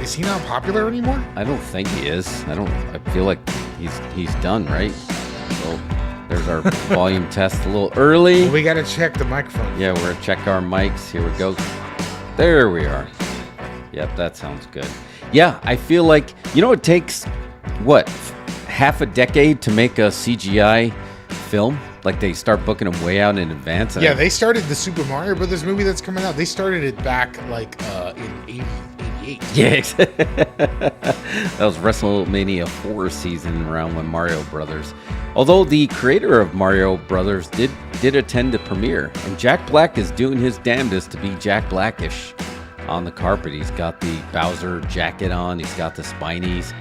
Is he not popular anymore? I don't think he is. I feel like he's done, right? So there's our volume test a little early. Well, we got to check the microphone. Yeah, we're gonna check our mics. Here we go. There we are. Yep, that sounds good. Yeah, I feel like, it takes, half a decade to make a CGI film? Like they start booking them way out in advance. Yeah, they started the Super Mario Brothers movie that's coming out. They started it back like in 88. Yeah, that was WrestleMania 4 season around when Mario Brothers. Although the creator of Mario Brothers did attend the premiere, and Jack Black is doing his damnedest to be Jack Blackish on the carpet. He's got the Bowser jacket on. He's got the Spinies.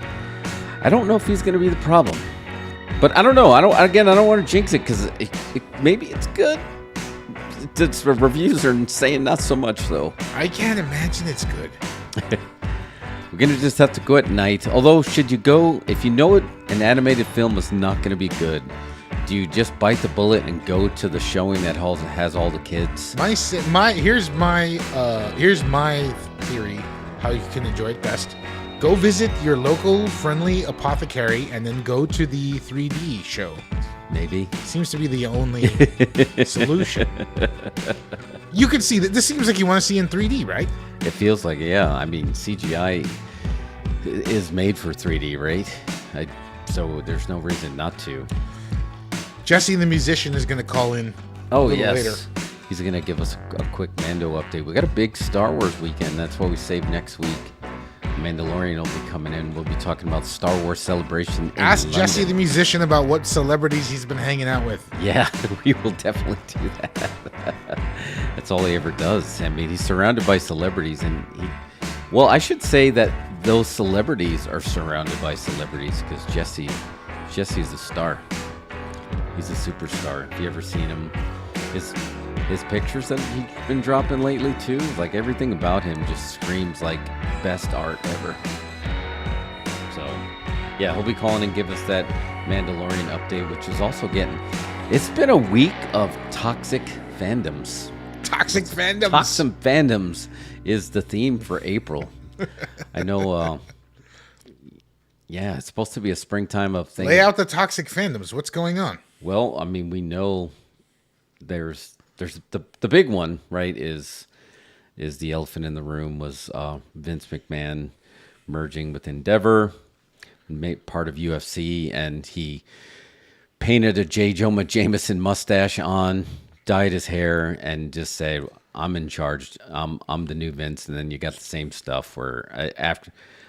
I don't know if he's going to be the problem. But I don't know. I don't want to jinx it because maybe it's good. The reviews are saying not so much, though. I can't imagine it's good. We're going to just have to go at night. Although, should you go, if you know an animated film is not going to be good, do you just bite the bullet and go to the showing that has all the kids? Here's my theory how you can enjoy it best. Go visit your local friendly apothecary and then go to the 3D show. Maybe. Seems to be the only solution. You can see that this seems like you want to see in 3D, right? It feels like, yeah. I mean, CGI is made for 3D, right? So there's no reason not to. Jesse the Musician is going to call in later. He's going to give us a quick Mando update. We got a big Star Wars weekend. That's what we saved next week. Mandalorian will be coming in. We'll be talking about Star Wars Celebration. Ask Jesse the Musician about what celebrities he's been hanging out with. Yeah, we will definitely do that. That's all he ever does. I mean, he's surrounded by celebrities, and I should say that those celebrities are surrounded by celebrities because Jesse's a star. He's a superstar. Have you ever seen him? His pictures that he's been dropping lately too, like everything about him just screams like best art ever. So yeah, he'll be calling and give us that Mandalorian update, which is also it's been a week of toxic fandoms. Toxic fandoms. Toxic fandoms is the theme for April. I know it's supposed to be a springtime of things. Lay out the toxic fandoms. What's going on? Well, I mean, we know there's the big one, right, is the elephant in the room was Vince McMahon merging with Endeavor, part of UFC, and he painted a J. Jonah Jameson mustache on, dyed his hair, and just said, I'm in charge, I'm the new Vince. And then you got the same stuff where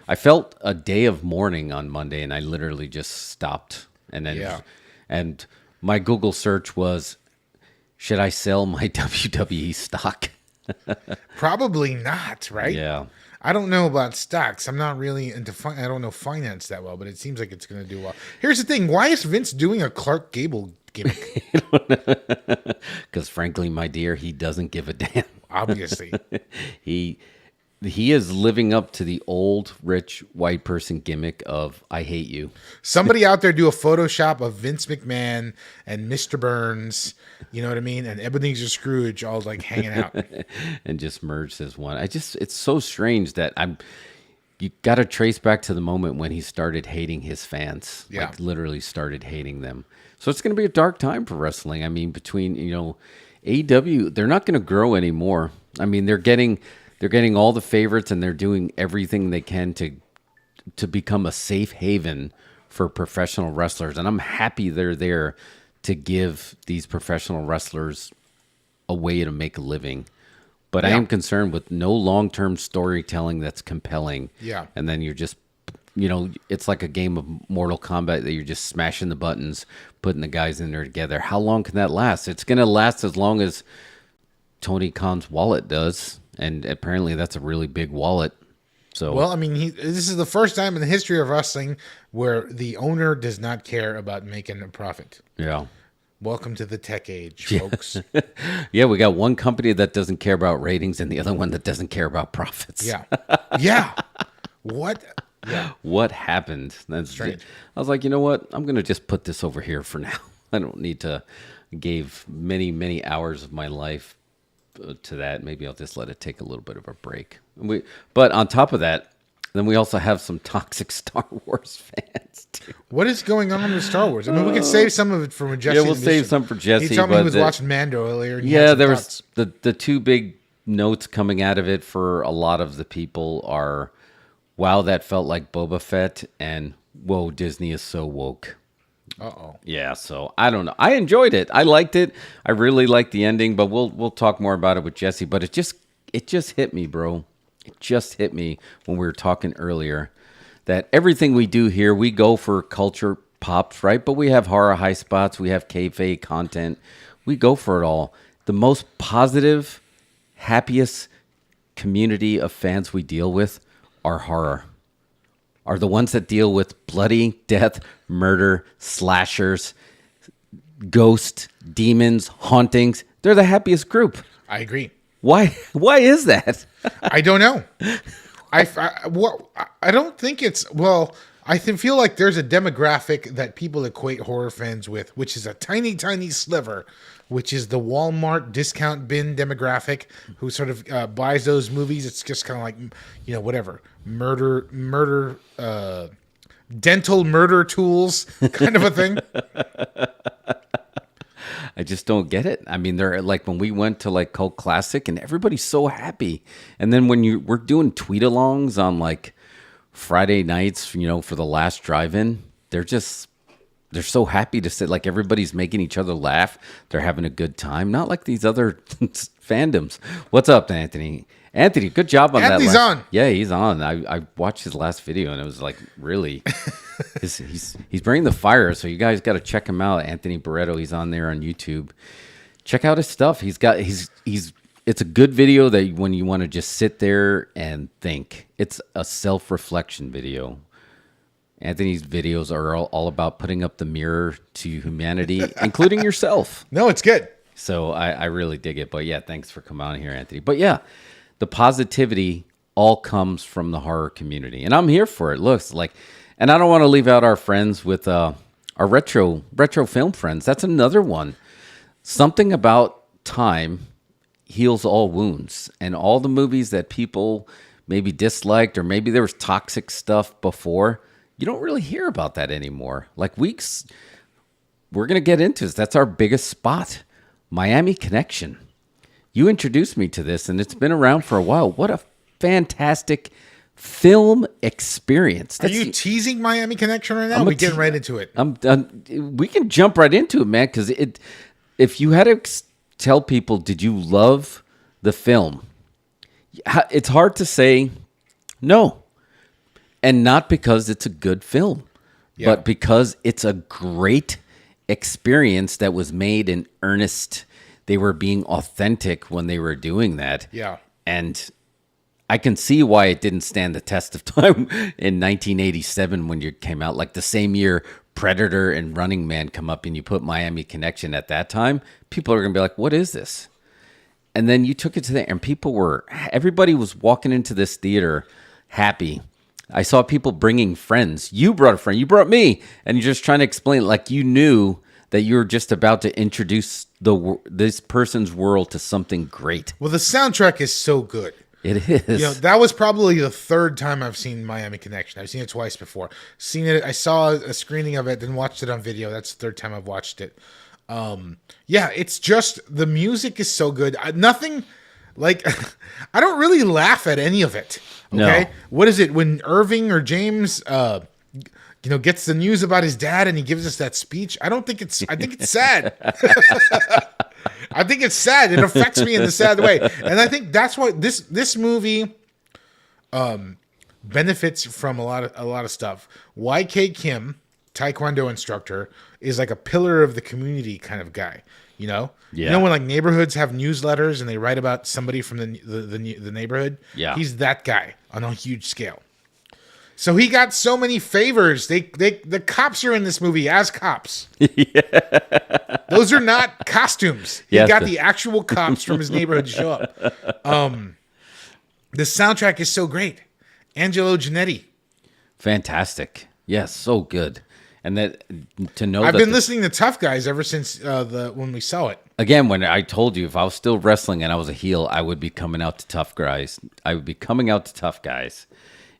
I felt a day of mourning on Monday, and I literally just stopped. And then and my Google search was, should I sell my WWE stock? Probably not, right? Yeah. I don't know about stocks. I'm not really into I don't know finance that well, but it seems like it's going to do well. Here's the thing. Why is Vince doing a Clark Gable gimmick? Because frankly, my dear, he doesn't give a damn. Obviously. He is living up to the old rich white person gimmick of I hate you. Somebody out there do a Photoshop of Vince McMahon and Mr. Burns, you know what I mean? And Ebenezer Scrooge all like hanging out. And just merged as one. It's so strange that you got to trace back to the moment when he started hating his fans. Yeah. Like literally started hating them. So it's going to be a dark time for wrestling. I mean, between, AEW, they're not going to grow anymore. I mean, they're getting all the favorites, and they're doing everything they can to become a safe haven for professional wrestlers. And I'm happy they're there to give these professional wrestlers a way to make a living. But I am concerned with no long-term storytelling that's compelling. Yeah. And then you're just, it's like a game of Mortal Kombat that you're just smashing the buttons, putting the guys in there together. How long can that last? It's going to last as long as Tony Khan's wallet does. And apparently that's a really big wallet. So well, I mean, this is the first time in the history of wrestling where the owner does not care about making a profit. Yeah. Welcome to the tech age, folks. Yeah, we got one company that doesn't care about ratings and the other one that doesn't care about profits. Yeah. Yeah. What? Yeah. What happened? That's strange. I was like, you know what? I'm going to just put this over here for now. I don't need to give many, many hours of my life to that. Maybe I'll just let it take a little bit of a break. But on top of that, Then we also have some toxic Star Wars fans too. What is going on with Star Wars? I mean, we could save some of it for Jesse. Yeah, we'll save some for Jesse. He told me he was watching Mando earlier. And yeah, there was the two big notes coming out of it for a lot of the people are, wow, that felt like Boba Fett, and whoa, Disney is so woke. Uh-oh. Yeah, so I don't know. I enjoyed it. I liked it. I really liked the ending, but we'll talk more about it with Jesse. But it just hit me, bro. It just hit me when we were talking earlier that everything we do here, we go for culture pops, right? But we have horror high spots. We have kayfabe content. We go for it all. The most positive, happiest community of fans we deal with are horror. Are the ones that deal with bloody death, murder, slashers, ghosts, demons, hauntings. They're the happiest group. I agree. Why is that? I don't know. I don't think it's, well, feel like there's a demographic that people equate horror fans with, which is a tiny, tiny sliver, which is the Walmart discount bin demographic who sort of buys those movies. It's just kind of like, whatever, murder, dental murder tools kind of a thing. I just don't get it. I mean, they're like when we went to like Cult Classic and everybody's so happy. And then when we're doing tweet alongs on like Friday nights, for the last drive-in, they're so happy to sit, like everybody's making each other laugh. They're having a good time. Not like these other fandoms. What's up, Anthony? Anthony, good job on Anthony's that. On. Yeah, he's on. I watched his last video and it was like really, he's bringing the fire. So you guys got to check him out. Anthony Barreto, he's on there on YouTube. Check out his stuff. It's a good video that when you want to just sit there and think. It's a self-reflection video. Anthony's videos are all about putting up the mirror to humanity, including yourself. No, it's good. So I really dig it. But yeah, thanks for coming on here, Anthony. But yeah, the positivity all comes from the horror community. And I'm here for it. Looks like, and I don't want to leave out our friends with our retro film friends. That's another one. Something about time heals all wounds. And all the movies that people maybe disliked, or maybe there was toxic stuff before, you don't really hear about that anymore. Like we're going to get into this. That's our biggest spot. Miami Connection. You introduced me to this, and it's been around for a while. What a fantastic film experience. Are you teasing Miami Connection right now? We're getting right into it. We can jump right into it, man, because if you had to tell people, did you love the film? It's hard to say no. And not because it's a good film, but because it's a great experience that was made in earnest. They were being authentic when they were doing that. Yeah. And I can see why it didn't stand the test of time in 1987 when it came out. Like the same year Predator and Running Man come up and you put Miami Connection at that time, people are going to be like, what is this? And then you took it to and everybody was walking into this theater happy. I saw people bringing friends. You brought a friend. You brought me. And you're just trying to explain, like you knew that you were just about to introduce this person's world to something great. Well, the soundtrack is so good. It is. That was probably the third time I've seen Miami Connection. I've seen it twice before. I saw a screening of it, then watched it on video. That's the third time I've watched it. It's just the music is so good. Nothing like I don't really laugh at any of it. Okay, no. What is it when Irving or James, gets the news about his dad and he gives us that speech? I think it's sad. I think it's sad. It affects me in the sad way, and I think that's why this movie benefits from a lot of stuff. YK Kim, Taekwondo instructor, is like a pillar of the community kind of guy. Yeah. You know when like neighborhoods have newsletters and they write about somebody from the neighborhood? Yeah. He's that guy on a huge scale. So he got so many favors. The cops are in this movie as cops. Yeah. Those are not costumes. He got the actual cops from his neighborhood to show up. The soundtrack is so great. Angelo Giannetti. Fantastic. Yes, so good. And that to know I've been listening to Tough Guys ever since when we saw it. Again, when I told you if I was still wrestling and I was a heel, I would be coming out to Tough Guys. I would be coming out to Tough Guys.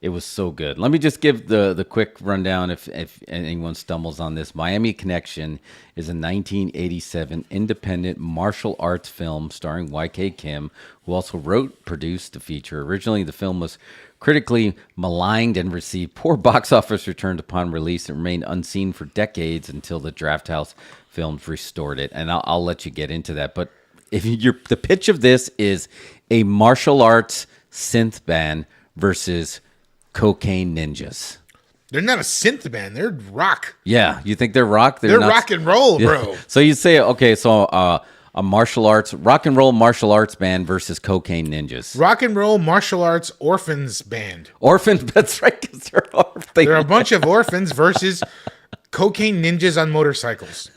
It was so good. Let me just give the quick rundown if anyone stumbles on this. Miami Connection is a 1987 independent martial arts film starring YK Kim, who also wrote, produced the feature. Originally, the film was critically maligned and received poor box office returns upon release and remained unseen for decades until the Drafthouse Films restored it. And I'll let you get into that. But if the pitch of this is a martial arts synth band versus cocaine ninjas. They're not a synth band. They're rock. Yeah, you think they're rock? They're rock and roll, bro. So you say, okay, so a martial arts, rock and roll martial arts band versus cocaine ninjas. Rock and roll martial arts orphans band. Orphans, that's right, because they're orphans. They're a bunch of orphans versus cocaine ninjas on motorcycles.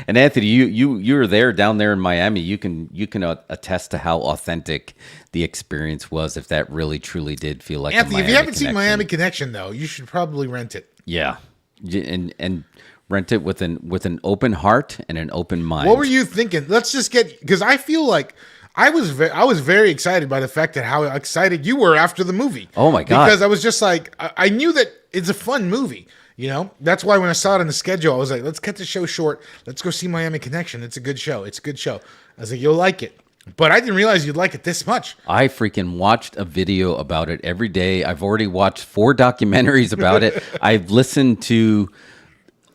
And Anthony, you were there down there in Miami. You can attest to how authentic the experience was. If that really truly did feel like Anthony, a Miami if you haven't Connection. seen Miami Connection though, you should probably rent it. Yeah, and rent it with an open heart and an open mind. What were you thinking? Let's just get, because I feel like I was very excited by the fact that how excited you were after the movie. Oh my God. Because I was just like, I knew that it's a fun movie. You know, that's why when I saw it on the schedule, I was like, let's cut the show short. Let's go see Miami Connection. It's a good show. It's a good show. I was like, you'll like it. But I didn't realize you'd like it this much. I freaking watched a video about it every day. I've already watched 4 documentaries about it. I've listened to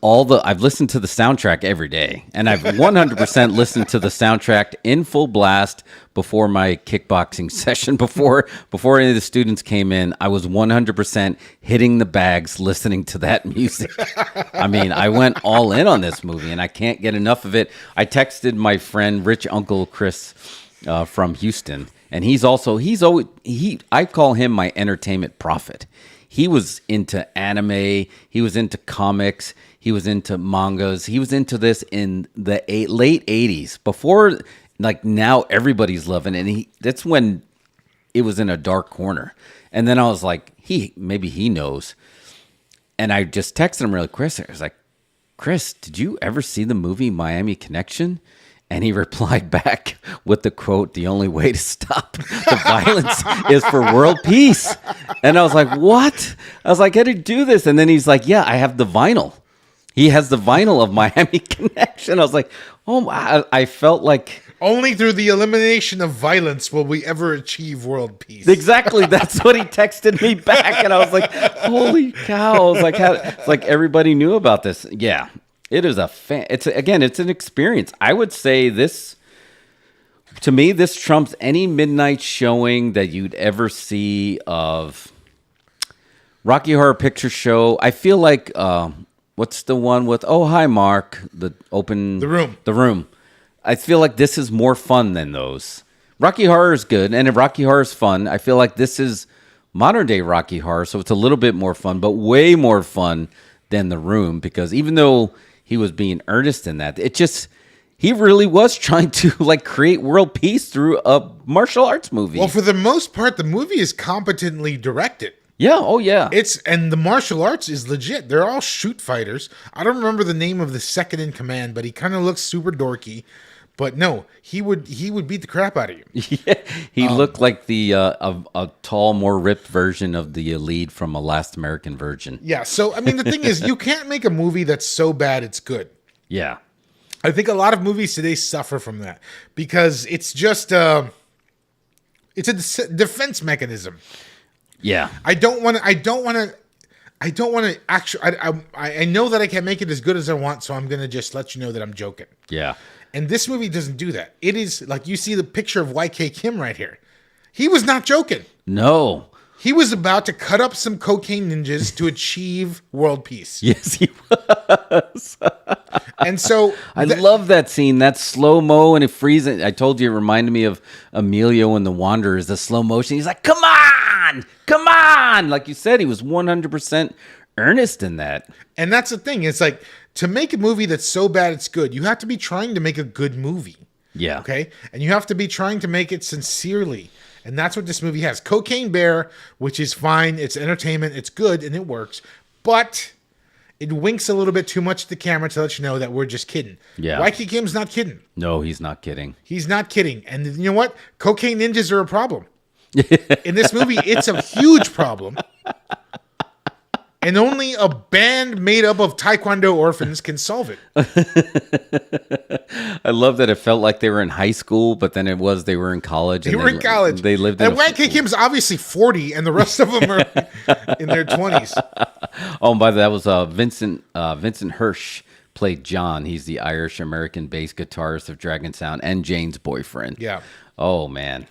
the soundtrack every day, and I've 100% listened to the soundtrack in full blast before my kickboxing session. Before any of the students came in, I was 100% hitting the bags listening to that music. I mean, I went all in on this movie, and I can't get enough of it. I texted my friend Rich Uncle Chris from Houston, and I call him my entertainment prophet. He was into anime. He was into comics. He was into mangas. He was into this in the late 80s. Before, like, now everybody's loving it. And that's when it was in a dark corner. And then I was like, maybe he knows. And I just texted him really quick. I was like, Chris, did you ever see the movie Miami Connection? And he replied back with the quote, "The only way to stop the violence is for world peace." And I was like, what? I was like, how did you do this? And then he's like, yeah, I have the vinyl. He has the vinyl of Miami Connection. I was like, oh, I felt like... Only through the elimination of violence will we ever achieve world peace. Exactly. That's what he texted me back. And I was like, holy cow. I was like, it's like everybody knew about this. Yeah. It is it's an experience. I would say this, to me, this trumps any midnight showing that you'd ever see of Rocky Horror Picture Show. I feel like, what's the one with, oh, hi, Mark, The Room. I feel like this is more fun than those. Rocky Horror is good, and if Rocky Horror is fun, I feel like this is modern day Rocky Horror, so it's a little bit more fun, but way more fun than The Room, because even though he was being earnest in that, he really was trying to like create world peace through a martial arts movie. Well, for the most part, the movie is competently directed. Yeah, oh yeah. And the martial arts is legit. They're all shoot fighters. I don't remember the name of the second in command, but he kind of looks super dorky. But no, he would beat the crap out of you. Yeah, he looked like a tall, more ripped version of the lead from A Last American Virgin. Yeah, so I mean the thing is, you can't make a movie that's so bad it's good. Yeah. I think a lot of movies today suffer from that because it's just it's a defense mechanism. Yeah. I know that I can't make it as good as I want, so I'm going to just let you know that I'm joking. Yeah. And this movie doesn't do that. It is like you see the picture of YK Kim right here. He was not joking. No. He was about to cut up some cocaine ninjas to achieve world peace. Yes, he was. And so I love that scene. That slow-mo and it freezes. I told you it reminded me of Emilio and the Wanderers, the slow motion. He's like, come on. Like you said, he was 100% earnest in that. And that's the thing. It's like, to make a movie that's so bad it's good, you have to be trying to make a good movie. Yeah. Okay? And you have to be trying to make it sincerely. And that's what this movie has. Cocaine Bear, which is fine. It's entertainment. It's good, and it works. But it winks a little bit too much at the camera to let you know that we're just kidding. Yeah. YK Kim's not kidding. No, he's not kidding. He's not kidding. And you know what? Cocaine ninjas are a problem. In this movie, it's a huge problem. And only a band made up of Taekwondo orphans can solve it. I love that it felt like they were in high school, but then they were in college. They were in college. They lived and YK Kim's obviously 40, and the rest of them are in their 20s. Oh, and by the way, that was Vincent Hirsch played John. He's the Irish-American bass guitarist of Dragon Sound and Jane's boyfriend. Yeah. Oh, man.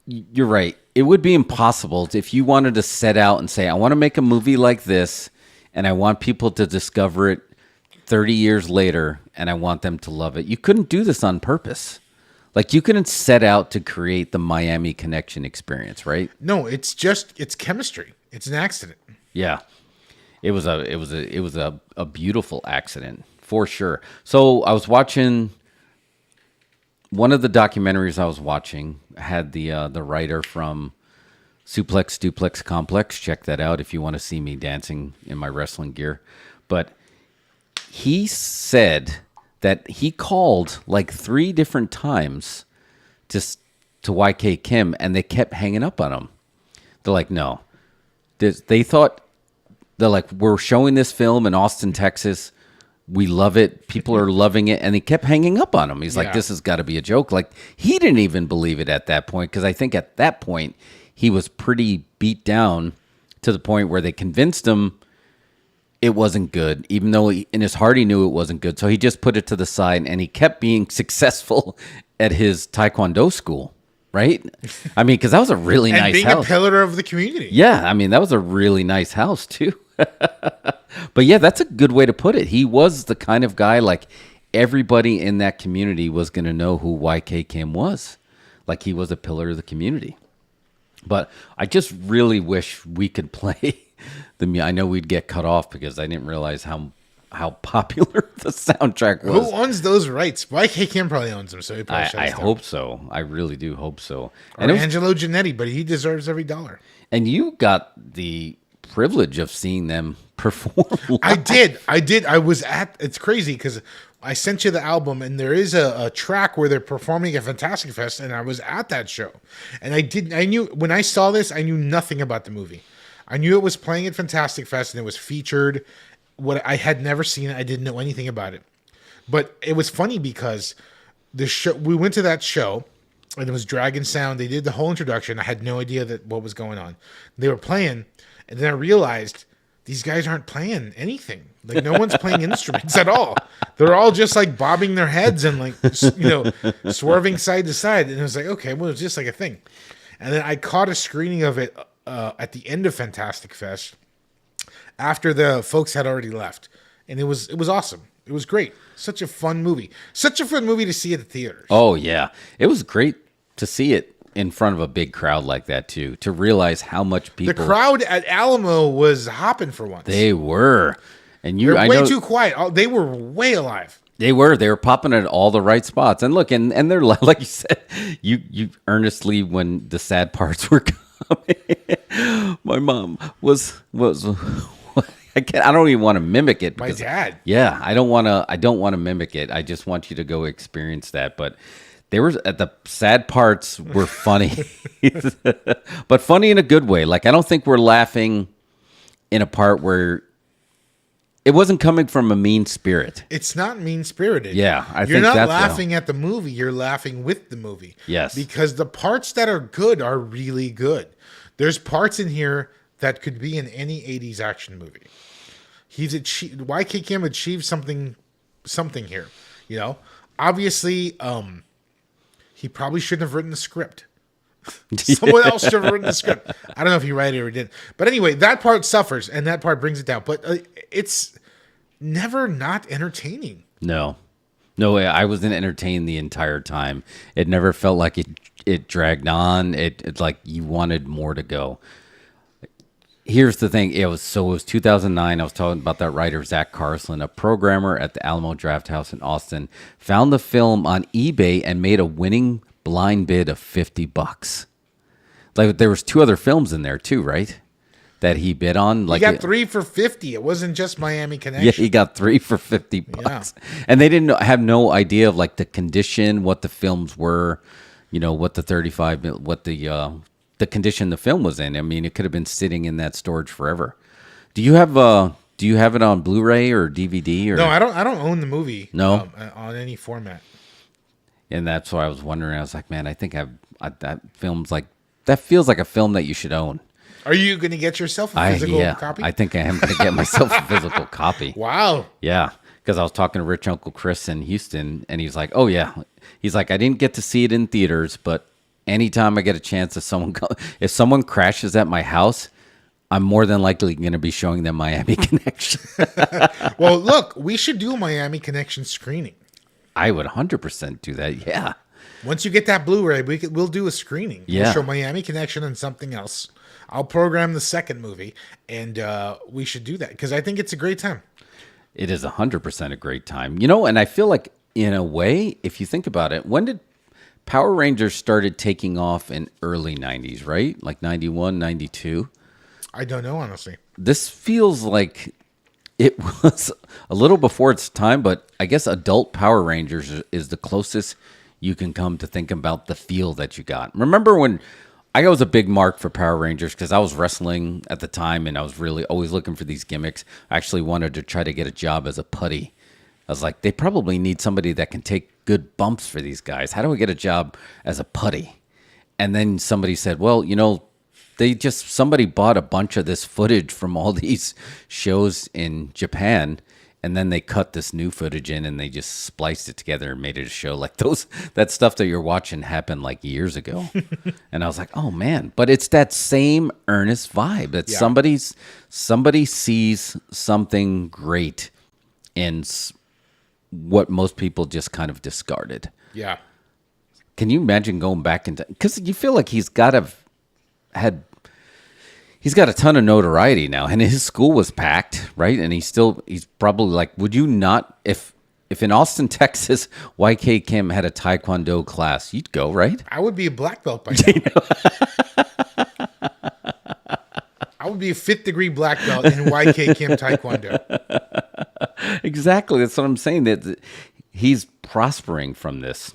You're right. It would be impossible if you wanted to set out and say, I want to make a movie like this, and I want people to discover it 30 years later, and I want them to love it. You couldn't do this on purpose. Like, you couldn't set out to create the Miami Connection experience, right? No, it's chemistry. It's an accident. Yeah. It was a beautiful accident, for sure. So I was watching one of the documentaries I was watching had the writer from Suplex Duplex Complex. Check that out if you want to see me dancing in my wrestling gear. But he said that he called like 3 different times to YK Kim, and they kept hanging up on him. They're like, no. They thought, they're like, we're showing this film in Austin, Texas. We love it. People are loving it. And he kept hanging up on him. He's like, this has got to be a joke. Like, he didn't even believe it at that point, because I think at that point he was pretty beat down to the point where they convinced him it wasn't good, even though in his heart he knew it wasn't good. So he just put it to the side, and he kept being successful at his Taekwondo school, right? I mean, because that was a really nice house. And being a pillar of the community. Yeah, I mean, that was a really nice house, too. But yeah, that's a good way to put it. He was the kind of guy, like, everybody in that community was going to know who YK Kim was. Like, he was a pillar of the community. But I just really wish we could play I know we'd get cut off because I didn't realize how popular the soundtrack was. Who owns those rights? YK Kim probably owns them, so he probably I hope so. I really do hope so. Or and Angelo Giannetti, but he deserves every dollar. And you got the privilege of seeing them perform live. I did. It's crazy because I sent you the album, and there is a track where they're performing at Fantastic Fest, and I was at that show. And I knew, when I saw this, I knew nothing about the movie. I knew it was playing at Fantastic Fest, and it was featured. What I had never seen, I didn't know anything about it. But it was funny because we went to that show, and it was Dragon Sound. They did the whole introduction. I had no idea what was going on. They were playing, and then I realized these guys aren't playing anything. Like, no one's playing instruments at all. They're all just like bobbing their heads and like, swerving side to side. And it was like, okay, well, it's just like a thing. And then I caught a screening of it at the end of Fantastic Fest after the folks had already left. And it was awesome. It was great. Such a fun movie. Such a fun movie to see at the theaters. Oh, yeah. It was great to see it in front of a big crowd like that, too, to realize how much people... The crowd at Alamo was hopping for once. They were. And They're way too quiet. They were way alive. They were popping at all the right spots. And look, and they're, like you said, you earnestly, when the sad parts were coming, my mom was I don't even want to mimic it. My dad. Yeah, I don't want to mimic it. I just want you to go experience that. But the sad parts were funny, but funny in a good way. Like, I don't think we're laughing in a part where it wasn't coming from a mean spirit. It's not mean-spirited. Yeah, you're not laughing at the movie. You're laughing with the movie. Yes. Because the parts that are good are really good. There's parts in here that could be in any 80s action movie. YK Kim achieved something here. Obviously, he probably shouldn't have written the script. Someone else should have written the script. I don't know if he wrote it or didn't. But anyway, that part suffers, and that part brings it down. But it's never not entertaining. No way. I wasn't entertained the entire time. It never felt like it dragged on. It like you wanted more to go. Here's the thing. It was 2009. I was talking about that writer, Zach Carslin, a programmer at the Alamo Drafthouse in Austin, found the film on eBay and made a winning blind bid of $50. Like, there was 2 other films in there too, right? That he bid on. Like, he got 3 for $50. It wasn't just Miami Connection. Yeah, he got 3 for $50. Yeah. And they didn't have no idea of like the condition, what the films were. what the condition the film was in. I mean, it could have been sitting in that storage forever. Do you have it on Blu-ray or DVD or No, I don't own the movie. No? On any format. And that's why I was wondering. I was like, man, I think that film's like, that feels like a film that you should own. Are you going to get yourself a physical copy? I think I am going to get myself a physical copy. Wow. Yeah, because I was talking to Rich Uncle Chris in Houston, and he's like, oh, yeah. He's like, I didn't get to see it in theaters, but anytime I get a chance, if someone crashes at my house, I'm more than likely going to be showing them Miami Connection. Well, look, we should do a Miami Connection screening. I would 100% do that, yeah. Once you get that Blu-ray, we'll do a screening. Yeah. We'll show Miami Connection and something else. I'll program the second movie, and we should do that because I think it's a great time. It is 100% a great time. And I feel like, in a way, if you think about it, when did Power Rangers started taking off in early 90s, right? Like 91, 92? I don't know, honestly. This feels like it was a little before its time, but I guess adult Power Rangers is the closest you can come to think about the feel that you got. Remember when I was a big mark for Power Rangers because I was wrestling at the time and I was really always looking for these gimmicks. I actually wanted to try to get a job as a putty. I was like, they probably need somebody that can take good bumps for these guys. How do I get a job as a putty? And then somebody said, well, somebody bought a bunch of this footage from all these shows in Japan, and then they cut this new footage in and they just spliced it together and made it a show. Like that stuff that you're watching happened like years ago. And I was like, oh man, but it's that same earnest vibe that somebody sees something great in what most people just kind of discarded. Yeah. Can you imagine going back into, because you feel like he's got a ton of notoriety now, and his school was packed, right? And he's probably like, would you not, if in Austin, Texas, YK Kim had a Taekwondo class, you'd go, right? I would be a black belt by now. I would be a 5th degree black belt in YK Kim Taekwondo. Exactly. That's what I'm saying, that he's prospering from this.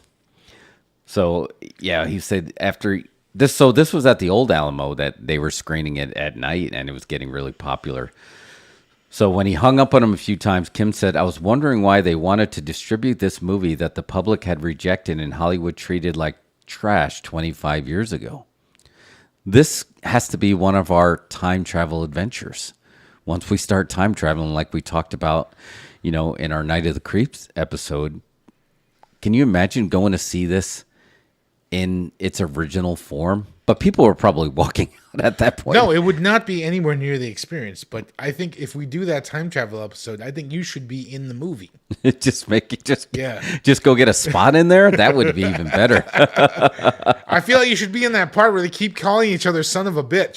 So, yeah, he said after this, so this was at the old Alamo that they were screening it at night, and it was getting really popular. So when he hung up on him a few times, Kim said, I was wondering why they wanted to distribute this movie that the public had rejected and Hollywood treated like trash 25 years ago. This has to be one of our time travel adventures. Once we start time traveling, like we talked about, in our Night of the Creeps episode, can you imagine going to see this in its original form? But people were probably walking out at that point. No, it would not be anywhere near the experience. But I think if we do that time travel episode, I think you should be in the movie. Just go get a spot in there. That would be even better. I feel like you should be in that part where they keep calling each other son of a bitch.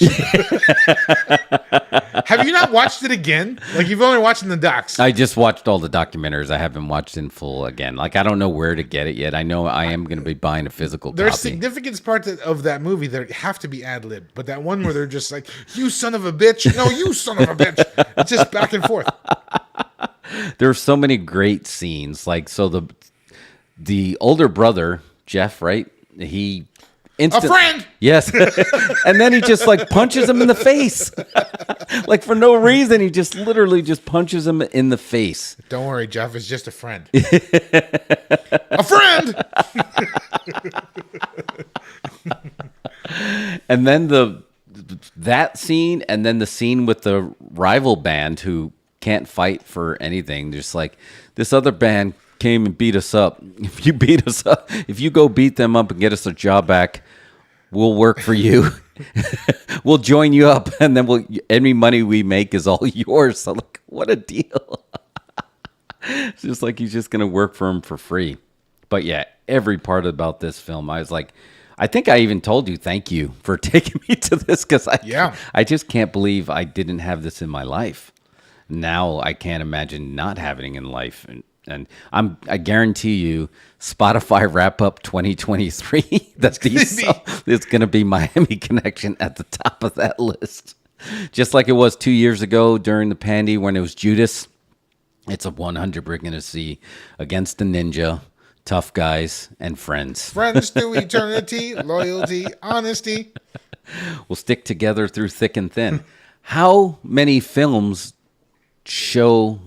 Have you not watched it again? Like, you've only watched in the docs. I just watched all the documentaries. I haven't watched in full again. Like, I don't know where to get it yet. I know I am going to be buying a physical copy. There's significant parts of that movie that have to be ad-lib. But that one where they're just like, you son of a bitch. No, you son of a bitch. It's just back and forth. There are so many great scenes. Like, so the older brother, Jeff, right? He a friend. Yes. And then he just like punches him in the face. Like for no reason. He just literally just punches him in the face. Don't worry, Jeff is just a friend. A friend. And then that scene, and then the scene with the rival band who can't fight for anything. Just like, this other band came and beat us up. If you go beat them up and get us a job back, we'll work for you. We'll join you up, and then any money we make is all yours. So like, what a deal. It's just like he's just going to work for him for free. But yeah, every part about this film, I was like, I think I even told you thank you for taking me to this, because I just can't believe I didn't have this in my life. Now I can't imagine not having it in life. And I guarantee you, Spotify wrap up 2023. It's going to be Miami Connection at the top of that list, just like it was 2 years ago during the pandy when it was Judas. It's a 100 we're going to see Against the Ninja, Tough guys and friends. Friends to eternity, loyalty, honesty. We'll stick together through thick and thin. How many films show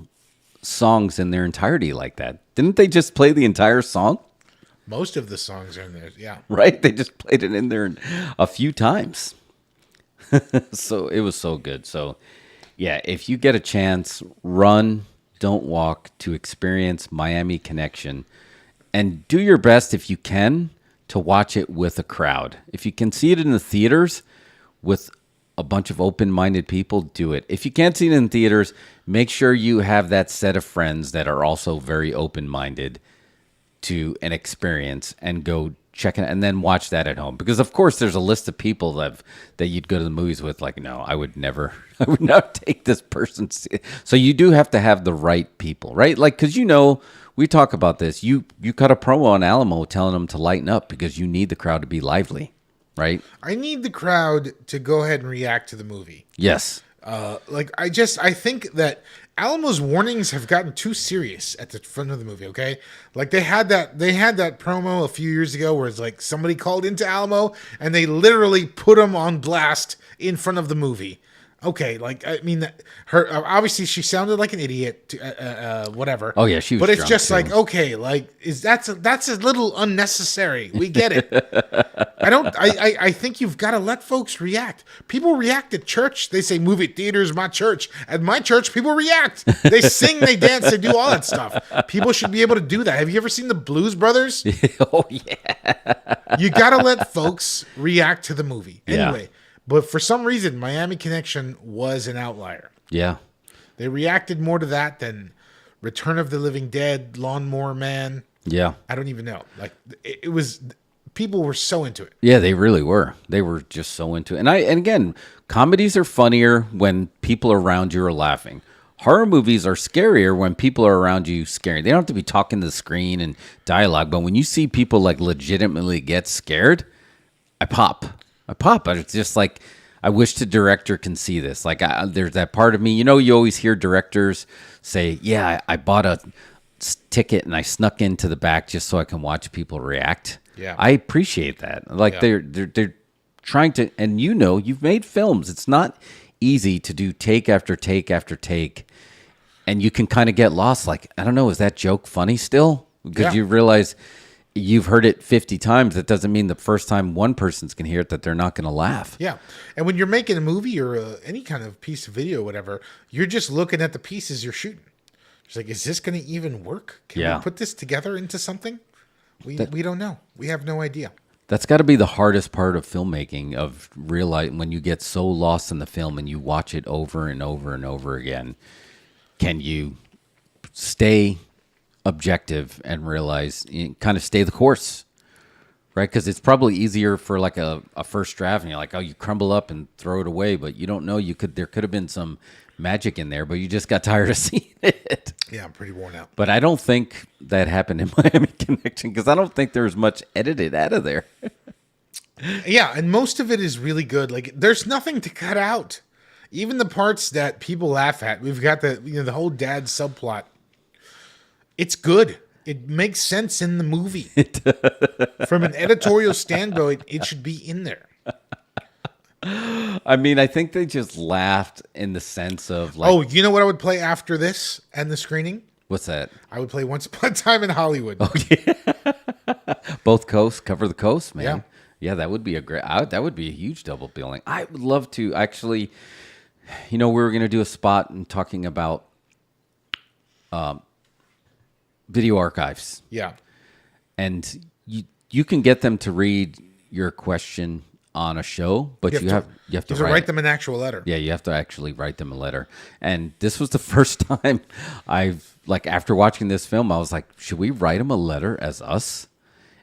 songs in their entirety like that? Didn't they just play the entire song? Most of the songs are in there, yeah. Right? They just played it in there a few times. So it was so good. So, yeah, if you get a chance, run, don't walk to experience Miami Connection. And do your best, if you can, to watch it with a crowd. If you can see it in the theaters with a bunch of open-minded people, do it. If you can't see it in theaters, make sure you have that set of friends that are also very open-minded to an experience and go check it and then watch that at home. Because of course there's a list of people that you'd go to the movies with, like, no, I would not take this person. So you do have to have the right people, right? Like, because we talk about this. You cut a promo on Alamo telling them to lighten up because you need the crowd to be lively, right? I need the crowd to go ahead and react to the movie. Yes. I think that Alamo's warnings have gotten too serious at the front of the movie. Okay, like they had that promo a few years ago where it's like somebody called into Alamo and they literally put him on blast in front of the movie. Okay, like I mean, her obviously she sounded like an idiot. Whatever. Oh yeah, she was. But it's just too. like, okay, like that's a little unnecessary. We get it. I think you've got to let folks react. People react at church. They say movie theater's my church. At my church, people react. They sing, they dance, they do all that stuff. People should be able to do that. Have you ever seen the Blues Brothers? Oh yeah. You got to let folks react to the movie. Yeah. Anyway. But for some reason, Miami Connection was an outlier. Yeah. They reacted more to that than Return of the Living Dead, Lawnmower Man. Yeah. I don't even know. Like it was, people were so into it. Yeah, they really were. They were just so into it. And again, comedies are funnier when people around you are laughing. Horror movies are scarier when people are around you scaring. They don't have to be talking to the screen and dialogue, but when you see people like legitimately get scared, I pop. But it's just like, I wish the director can see this. Like, there's that part of me, you always hear directors say, yeah, I bought a ticket and I snuck into the back just so I can watch people react. Yeah. I appreciate that. Like, they're trying to, and you've made films. It's not easy to do take after take after take. And you can kind of get lost. Like, I don't know, is that joke funny still? Because you realize you've heard it 50 times. That doesn't mean the first time one person's going to hear it that they're not going to laugh. Yeah. And when you're making a movie or any kind of piece of video or whatever, you're just looking at the pieces you're shooting. It's like, is this going to even work? Can we put this together into something? We don't know. We have no idea. That's got to be the hardest part of filmmaking, of realizing when you get so lost in the film and you watch it over and over and over again. Can you stay objective and realize, kind of stay the course, right? Because it's probably easier for like a first draft and you're like, oh, you crumble up and throw it away, but you don't know, there could have been some magic in there, but you just got tired of seeing it. Yeah, I'm pretty worn out. But I don't think that happened in Miami Connection, because I don't think there was much edited out of there. Yeah, and most of it is really good. Like, there's nothing to cut out. Even the parts that people laugh at. We've got the whole dad subplot. It's good. It makes sense in the movie. From an editorial standpoint, it should be in there. I mean, I think they just laughed in the sense of like... Oh, you know what I would play after this and the screening? What's that? I would play Once Upon a Time in Hollywood. Oh, yeah. Both coasts, cover the coast, man. Yeah. Yeah, that would be that would be a huge double billing. I would love to actually... we were going to do a spot and talking about... video archives. Yeah. And you can get them to read your question on a show, but you have to write them an actual letter. Yeah, you have to actually write them a letter. And this was the first time after watching this film, I was like, should we write him a letter as us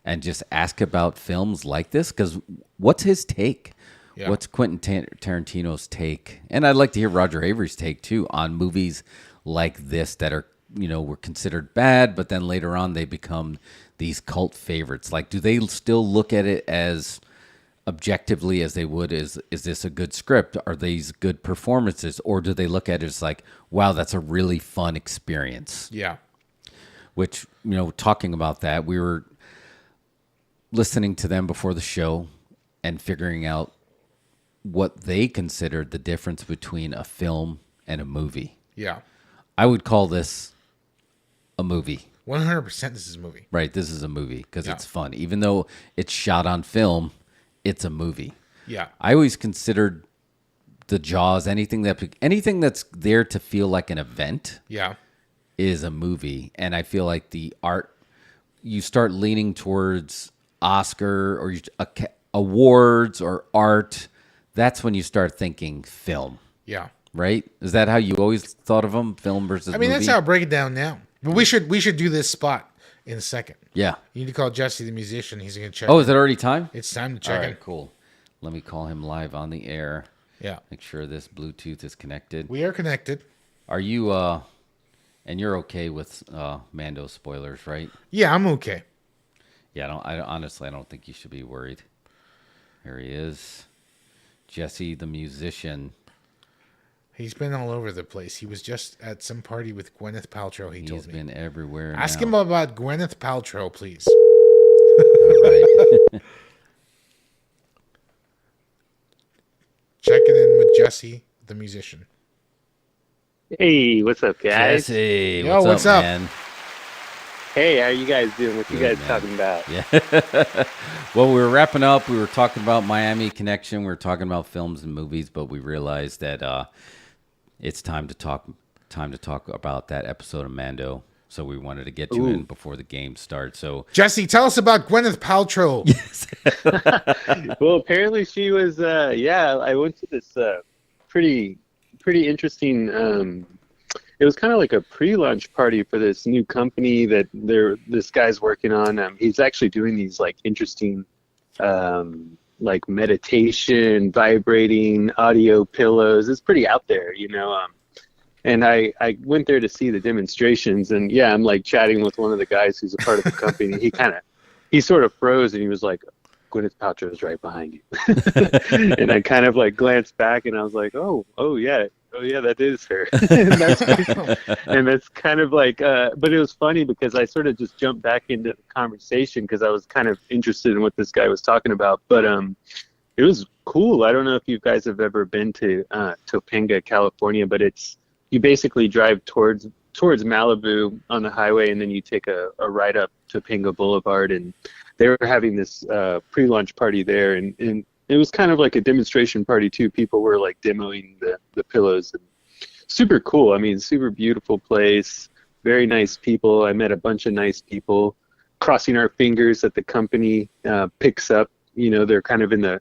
and just ask about films like this? Because what's his take? Yeah. What's Quentin Tarantino's take? And I'd like to hear Roger Avery's take too on movies like this that are, were considered bad, but then later on they become these cult favorites. Like, do they still look at it as objectively as they would, is this a good script? Are these good performances? Or do they look at it as like, wow, that's a really fun experience? Yeah. which, talking about that, we were listening to them before the show and figuring out what they considered the difference between a film and a movie. Yeah. I would call this a movie. 100% this is a movie. Right, this is a movie because it's fun. Even though it's shot on film, it's a movie. Yeah. I always considered the Jaws, anything that's there to feel like an event is a movie. And I feel like the art, you start leaning towards Oscar or awards or art, that's when you start thinking film. Yeah. Right? Is that how you always thought of them? Film versus movie? That's how I break it down now. But we should do this spot in a second. Yeah. You need to call Jesse the Musician. He's going to check. Oh, is it already time? It's time to check All in. right, cool. Let me call him live on the air. Yeah. Make sure this Bluetooth is connected. We are connected. Are you, and you're okay with Mando spoilers, right? Yeah, I'm okay. Yeah, honestly, I don't think you should be worried. Here he is. Jesse the Musician. He's been all over the place. He was just at some party with Gwyneth Paltrow, he told me. He's been everywhere Ask now. him about Gwyneth Paltrow, please. All right. Checking in with Jesse the Musician. Hey, what's up, guys? Jesse, Yo, what's up? man? Hey, how are you guys doing? What you Good, guys man. talking about? Yeah. Well, we were wrapping up. We were talking about Miami Connection. We were talking about films and movies, but we realized that it's time to talk about that episode of Mando. So we wanted to get you in before the game starts. So Jesse, tell us about Gwyneth Paltrow. Well, apparently she was. I went to this pretty interesting. It was kind of like a pre-launch party for this new company that this guy's working on. He's actually doing these like interesting, like meditation, vibrating audio pillows. It's pretty out there, And I went there to see the demonstrations, and I'm like chatting with one of the guys who's a part of the company. He sort of froze, and he was like, "Gwyneth Paltrow is right behind you." And I kind of like glanced back, and I was like, "Oh yeah, that is her." and that's kind of like, but it was funny because I sort of just jumped back into the conversation because I was kind of interested in what this guy was talking about. But it was cool. I don't know if you guys have ever been to Topanga, California, but you basically drive towards Malibu on the highway, and then you take a ride up Topanga Boulevard, and they were having this pre-launch party there, and it was kind of like a demonstration party too. People were like demoing the pillows. And super cool. I mean, super beautiful place, very nice people. I met a bunch of nice people. Crossing our fingers that the company picks up. They're kind of in the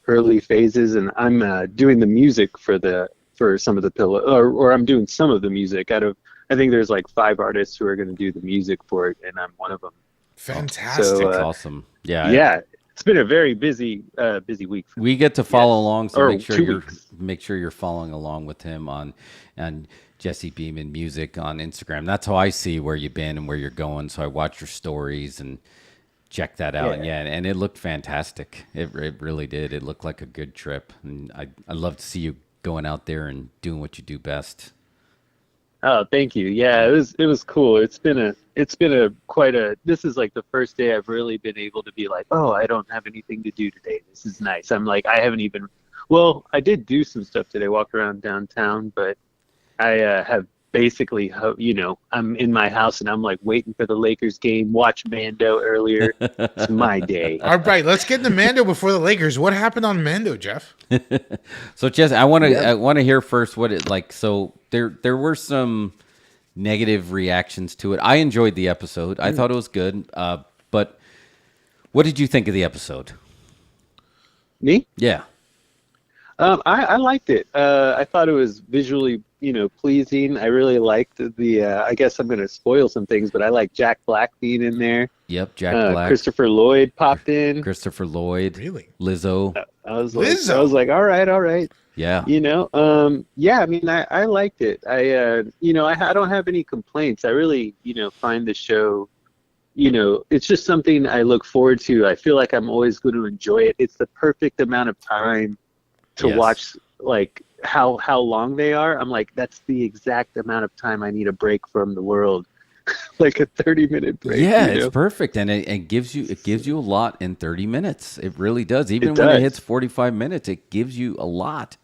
early phases, and I'm doing the music for some of the pillow, or I'm doing some of the music I think there's like 5 artists who are going to do the music for it, and I'm one of them. Fantastic. So, That's awesome. Yeah. Yeah. It's been a very busy week. For We get to follow along, so Or make sure 2 you're weeks. following along with him on Jesse Beeman Music on Instagram. That's how I see where you've been and where you're going. So I watch your stories and check that out. Yeah. And it looked fantastic. It really did. It looked like a good trip, and I love to see you going out there and doing what you do best. Oh, thank you. Yeah, it was cool. This is like the first day I've really been able to be like, oh, I don't have anything to do today. This is nice. I'm like, I did do some stuff today, walk around downtown, but I have basically, I'm in my house and I'm like waiting for the Lakers game, watch Mando earlier. It's my day. All right, let's get into Mando before the Lakers. What happened on Mando, Jeff? So, Jesse, I want to hear first what it like. So there were some negative reactions to it. I enjoyed the episode. I thought it was good. But what did you think of the episode? Me? Yeah. I liked it. I thought it was visually, pleasing. I really liked the. I guess I'm going to spoil some things, but I like Jack Black being in there. Yep. Jack Black. Christopher Lloyd popped in. Christopher Lloyd. Really? Lizzo. I was Lizzo. like, all right. Yeah. I mean, I liked it. I don't have any complaints. I really, find the show, it's just something I look forward to. I feel like I'm always going to enjoy it. It's the perfect amount of time to Yes. watch, like how long they are. I'm like, that's the exact amount of time I need a break from the world. like a 30-minute break. Yeah, you it's know? perfect, and it gives you a lot in 30 minutes. It really does. Even It when it does. hits 45 minutes, it gives you a lot.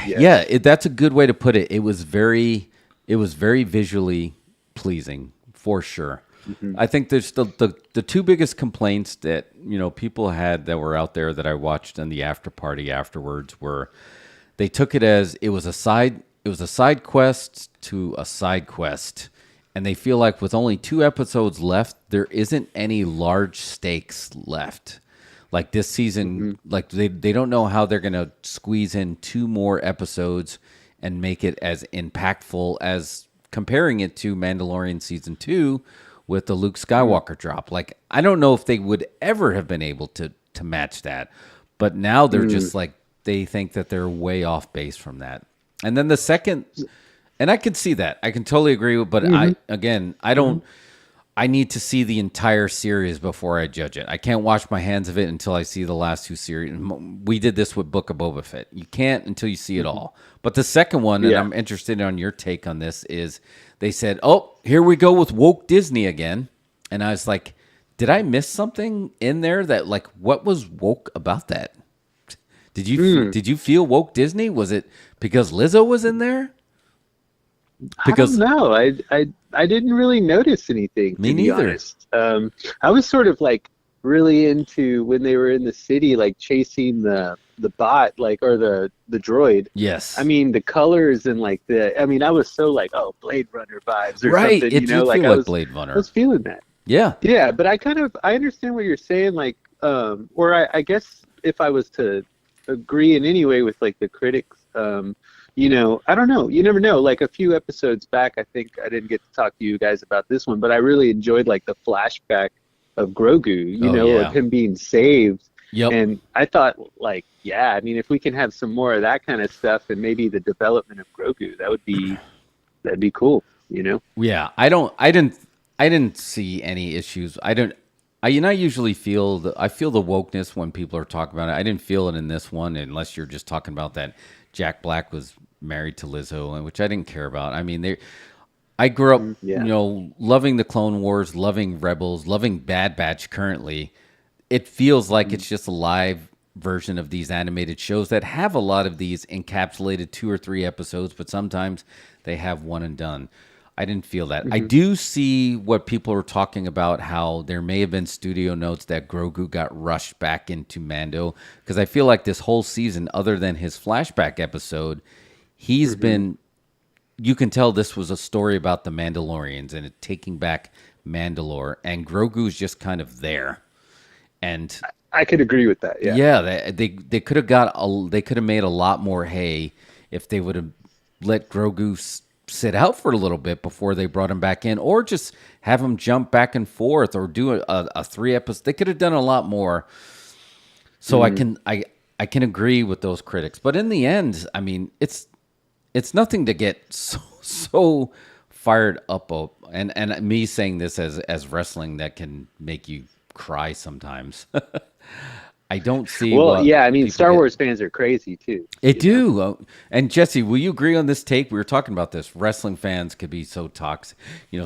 Yes. Yeah, that's a good way to put it. It was very visually pleasing for sure. Hmm. I think there's the two biggest complaints that people had that were out there that I watched in the after party afterwards were they took it as it was a side quest to a side quest, and they feel like with only 2 episodes left, there isn't any large stakes left. Like this season, like they don't know how they're gonna squeeze in 2 more episodes and make it as impactful as comparing it to Mandalorian season 2 with the Luke Skywalker drop. Like I don't know if they would ever have been able to match that, but now they're just like they think that they're way off base from that. And then the second, and I can see that. I can totally agree with, but I don't. I need to see the entire series before I judge it. I can't wash my hands of it until I see the last 2 series. We did this with Book of Boba Fett. You can't until you see it all. But the second one, and Yeah. I'm interested on your take on this, is they said, "Oh, here we go with woke Disney again," and I was like, "Did I miss something in there? That like, what was woke about that? Did you feel woke Disney? Was it because Lizzo was in there? Because I don't know. I didn't really notice anything. Me to be neither. honest. I was sort of like really into when they were in the city, like chasing the bot, like or the droid. yes, I mean, the colors and like I was so like, oh, Blade Runner vibes or right. something. It You know, did like feel I like was Blade I Runner. was feeling that. Yeah, Yeah, but I understand what you're saying. Like, or I guess if I was to agree in any way with like the critics, I don't know. You never know. Like a few episodes back, I think I didn't get to talk to you guys about this one, but I really enjoyed like the flashback of Grogu, Oh, yeah. of him being saved. Yep. And I thought like, yeah, I mean, if we can have some more of that kind of stuff and maybe the development of Grogu, that'd be cool, you know? Yeah, I didn't see any issues. I usually feel the wokeness when people are talking about it. I didn't feel it in this one, unless you're just talking about that Jack Black was married to Lizzo, and which I didn't care about. I mean, I grew up, Yeah. loving the Clone Wars, loving Rebels, loving Bad Batch. Currently, it feels like it's just a live version of these animated shows that have a lot of these encapsulated 2 or 3 episodes, but sometimes they have one and done. I didn't feel that. I do see what people are talking about, how there may have been studio notes that Grogu got rushed back into Mando, because I feel like this whole season, other than his flashback episode, he's been, you can tell this was a story about the Mandalorians and it taking back Mandalore, and Grogu's just kind of there. And I could agree with that. Yeah. yeah, they could have made a lot more hay if they would have let Grogu sit out for a little bit before they brought him back in, or just have him jump back and forth, or do a 3 episode. They could have done a lot more. So I can agree with those critics, but in the end, I mean, it's nothing to get so fired up. And me saying this as wrestling that can make you cry sometimes. I don't see. Well, what yeah, I mean, people Star get. Wars fans are crazy too. It do. And Jesse, will you agree on this take? We were talking about this. Wrestling fans could be so toxic.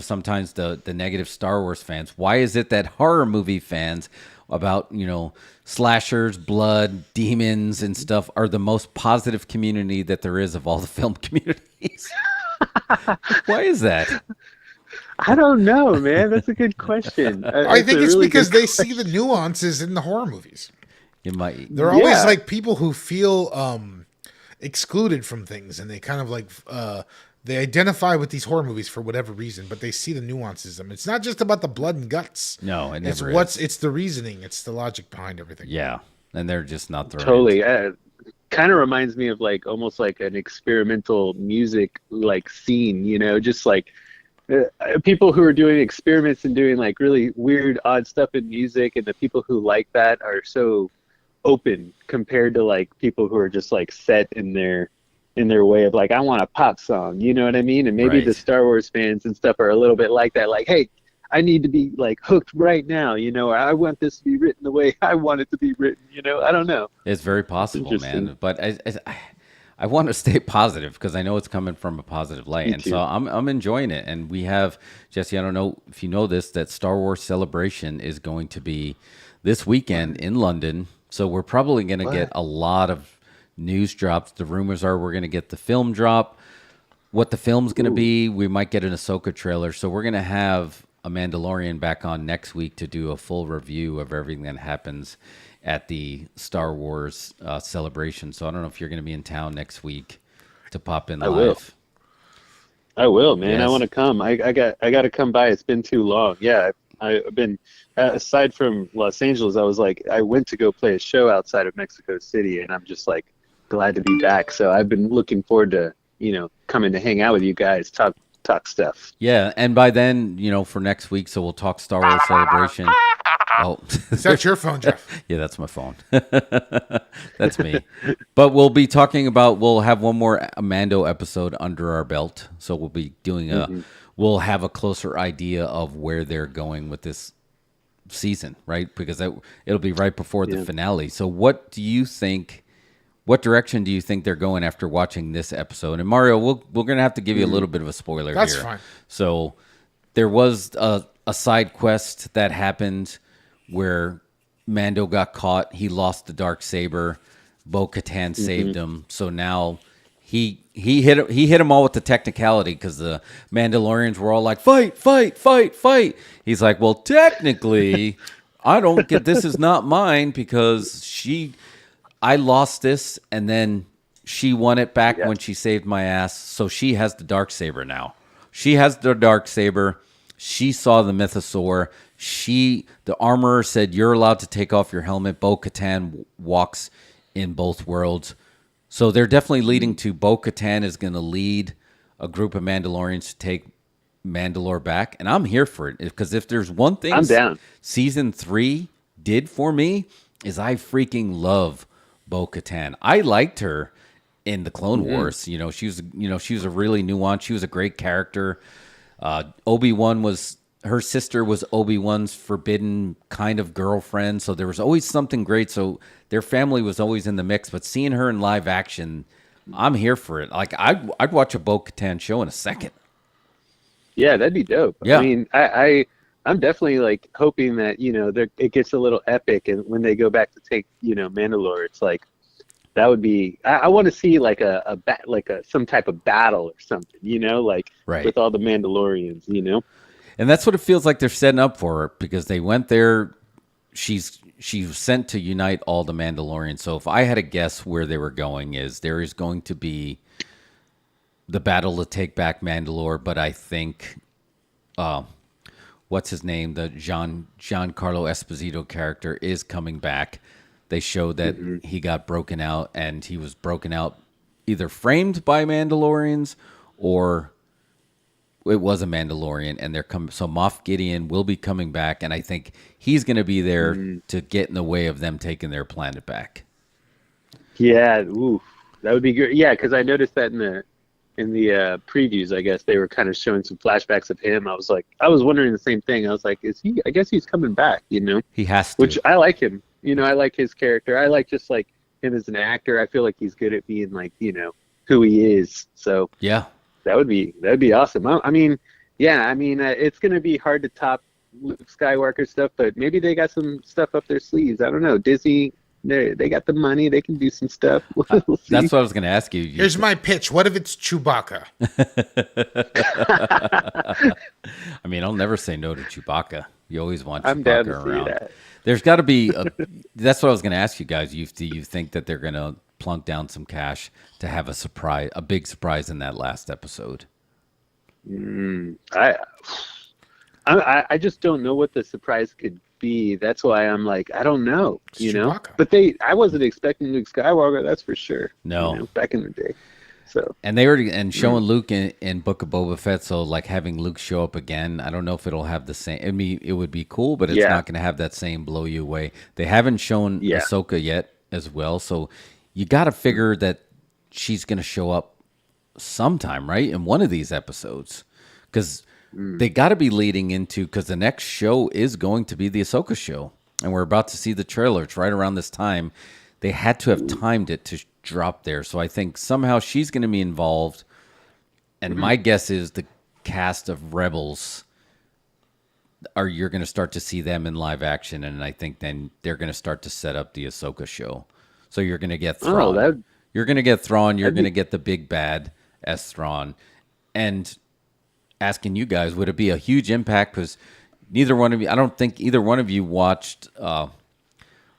Sometimes the negative Star Wars fans. Why is it that horror movie fans about, slashers, blood, demons, and stuff are the most positive community that there is of all the film communities? Why is that? I don't know, man. That's a good question. I think it's because they see the nuances in the horror movies. It might. They're always Yeah. like people who feel excluded from things, and they kind of like they identify with these horror movies for whatever reason, but they see the nuances. I mean, it's not just about the blood and guts. No, it It's never what's is. it's the reasoning, it's the logic behind everything. Yeah, and they're just not the right. Totally. Kind of reminds me of like almost like an experimental music like scene, just like people who are doing experiments and doing like really weird, odd stuff in music, and the people who like that are so open compared to like people who are just like set in their way of like, I want a pop song, you know what I mean? And maybe Right. the Star Wars fans and stuff are a little bit like that, like, hey, I need to be like hooked right now, or I want this to be written the way I want it to be written, I don't know. It's very possible, Interesting. man. But I want to stay positive because I know it's coming from a positive light, Me and too. so I'm enjoying it. And we have Jesse. I don't know if you know this, that Star Wars Celebration is going to be this weekend in London. So we're probably going to get a lot of news drops. The rumors are we're going to get the film drop, what the film's going to be. We might get an Ahsoka trailer. So we're going to have a Mandalorian back on next week to do a full review of everything that happens at the Star Wars celebration. So I don't know if you're going to be in town next week to pop in live. will. I will, man. Yes. I want to come. I got to come by. It's been too long. Yeah, I've been aside from Los Angeles. I went to go play a show outside of Mexico City, and I'm just like glad to be back. So I've been looking forward to coming to hang out with you guys, talk stuff. Yeah, and by then, for next week, so we'll talk Star Wars celebration. Oh, Is that your phone, Jeff? yeah, that's my phone. That's me. But we'll have one more Mando episode under our belt. So we'll be doing we'll have a closer idea of where they're going with this season, right? Because it'll be right before the finale. So what direction do you think they're going after watching this episode? And Mario, we're going to have to give you a little bit of a spoiler That's here. fine. So there was a side quest that happened where Mando got caught. He lost the Darksaber. Bo-Katan saved him. So now he hit him all with the technicality because the Mandalorians were all like, fight, fight, fight, fight. He's like, well, technically, I don't get, this is not mine because I lost this and then she won it back when she saved my ass. So she has the Darksaber now. She has the Darksaber. She saw the Mythosaur. The armorer said, you're allowed to take off your helmet. Bo-Katan walks in both worlds. So they're definitely leading to Bo-Katan is going to lead a group of Mandalorians to take Mandalore back. And I'm here for it because if there's one thing I'm down. Season 3 did for me is I freaking love Bo-Katan. I liked her in the Clone Wars. She was a really nuanced. She was a great character. Her sister was Obi-Wan's forbidden kind of girlfriend, so there was always something great. So their family was always in the mix. But seeing her in live action, I'm here for it. Like I'd watch a Bo-Katan show in a second. Yeah, that'd be dope. Yeah. I mean, I'm definitely like hoping that it gets a little epic, and when they go back to take Mandalore, it's like that would be. I want to see like some type of battle or something, Right. with all the Mandalorians, And that's what it feels like they're setting up for her because they went there. She was sent to unite all the Mandalorians. So if I had to guess where they were going, there is going to be the battle to take back Mandalore. But I think, what's his name? The Giancarlo Esposito character is coming back. They showed that he got broken out, and he was broken out either framed by Mandalorians or it was a Mandalorian, and so Moff Gideon will be coming back, and I think he's going to be there to get in the way of them taking their planet back. Yeah, ooh, that would be good. Yeah, because I noticed that in the previews, I guess they were kind of showing some flashbacks of him. I was wondering the same thing. I was like, is he? I guess he's coming back. He has to. Which I like him. I like his character. I like just like him as an actor. I feel like he's good at being like who he is. So yeah. That'd be awesome. It's gonna be hard to top Luke Skywalker stuff, but maybe they got some stuff up their sleeves. I don't know. Disney, they got the money. They can do some stuff. We'll see. That's what I was going to ask you. Here's my pitch. What if it's Chewbacca? I mean, I'll never say no to Chewbacca. You always want I'm down Chewbacca to around. see that. There's got to be. That's what I was going to ask you guys. Do you think that they're going to plunk down some cash to have a big surprise in that last episode? I just don't know what the surprise could be. That's why I'm like, I don't know, Chewbacca. But I wasn't expecting Luke Skywalker, that's for sure. No. Back in the day. So. And they already showing Luke in Book of Boba Fett, so like having Luke show up again, I don't know if it'll have the same. I mean, it would be cool, but it's not going to have that same blow you away. They haven't shown Ahsoka yet as well, so you got to figure that she's going to show up sometime, right, in one of these episodes, because they got to be leading into, because the next show is going to be the Ahsoka show, and we're about to see the trailer. It's right around this time. They had to have timed it to drop there. So I think somehow she's going to be involved. And my guess is the cast of Rebels you're going to start to see them in live action, and I think then they're going to start to set up the Ahsoka show. So you're going to get Thrawn. You're going to get Thrawn. You're going to get the big bad as Thrawn. And asking you guys, would it be a huge impact? Because neither one of you, I don't think either one of you watched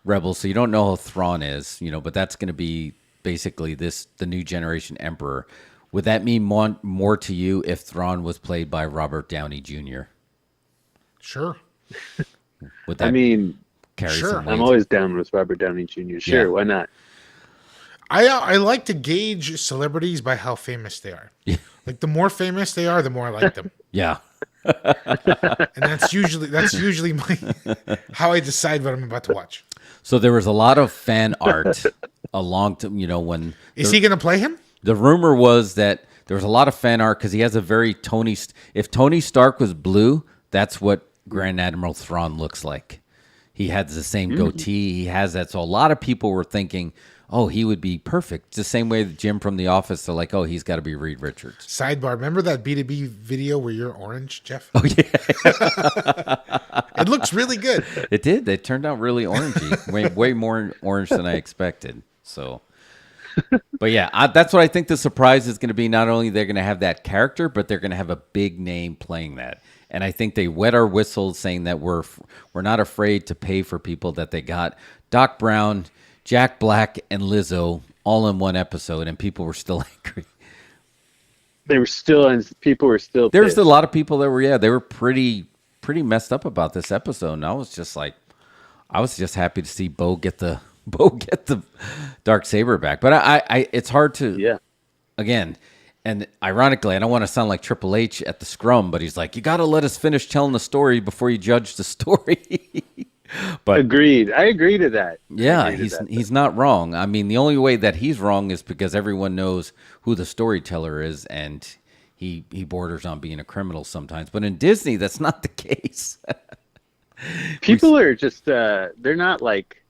Rebels, so you don't know who Thrawn is, but that's going to be basically the new generation Emperor. Would that mean more to you if Thrawn was played by Robert Downey Jr.? Sure. Would that carry some weight? I'm always down with Robert Downey Jr. Sure, why not? I like to gauge celebrities by how famous they are. Yeah. Like the more famous they are, the more I like them. Yeah. And that's usually how I decide what I'm about to watch. So there was a lot of fan art when is he going to play him? The rumor was that there was a lot of fan art because he has a very if Tony Stark was blue, that's what Grand Admiral Thrawn looks like. He has the same goatee. He has that. So a lot of people were thinking, oh, he would be perfect. It's the same way that Jim from The Office, they're like, oh, he's got to be Reed Richards. Sidebar, remember that B2B video where you're orange, Jeff? Oh, yeah. It looks really good. It did. It turned out really orangey. way more orange than I expected. So, but yeah, that's what I think the surprise is going to be. Not only they're going to have that character, but they're going to have a big name playing that. And I think they wet our whistles saying that we're not afraid to pay for people that they got. Doc Brown, Jack Black, and Lizzo all in one episode, and people were still angry. People were still There was pissed. a lot of people that were, they were pretty messed up about this episode. And I was just happy to see Bo get the Darksaber back. But I it's hard to, again, and ironically, I don't want to sound like Triple H at the scrum, but he's like, you got to let us finish telling the story before you judge the story. But agreed. I agree to that. Yeah, he's not wrong. I mean, the only way that he's wrong is because everyone knows who the storyteller is, and he borders on being a criminal sometimes. But in Disney, that's not the case. People are just they're not like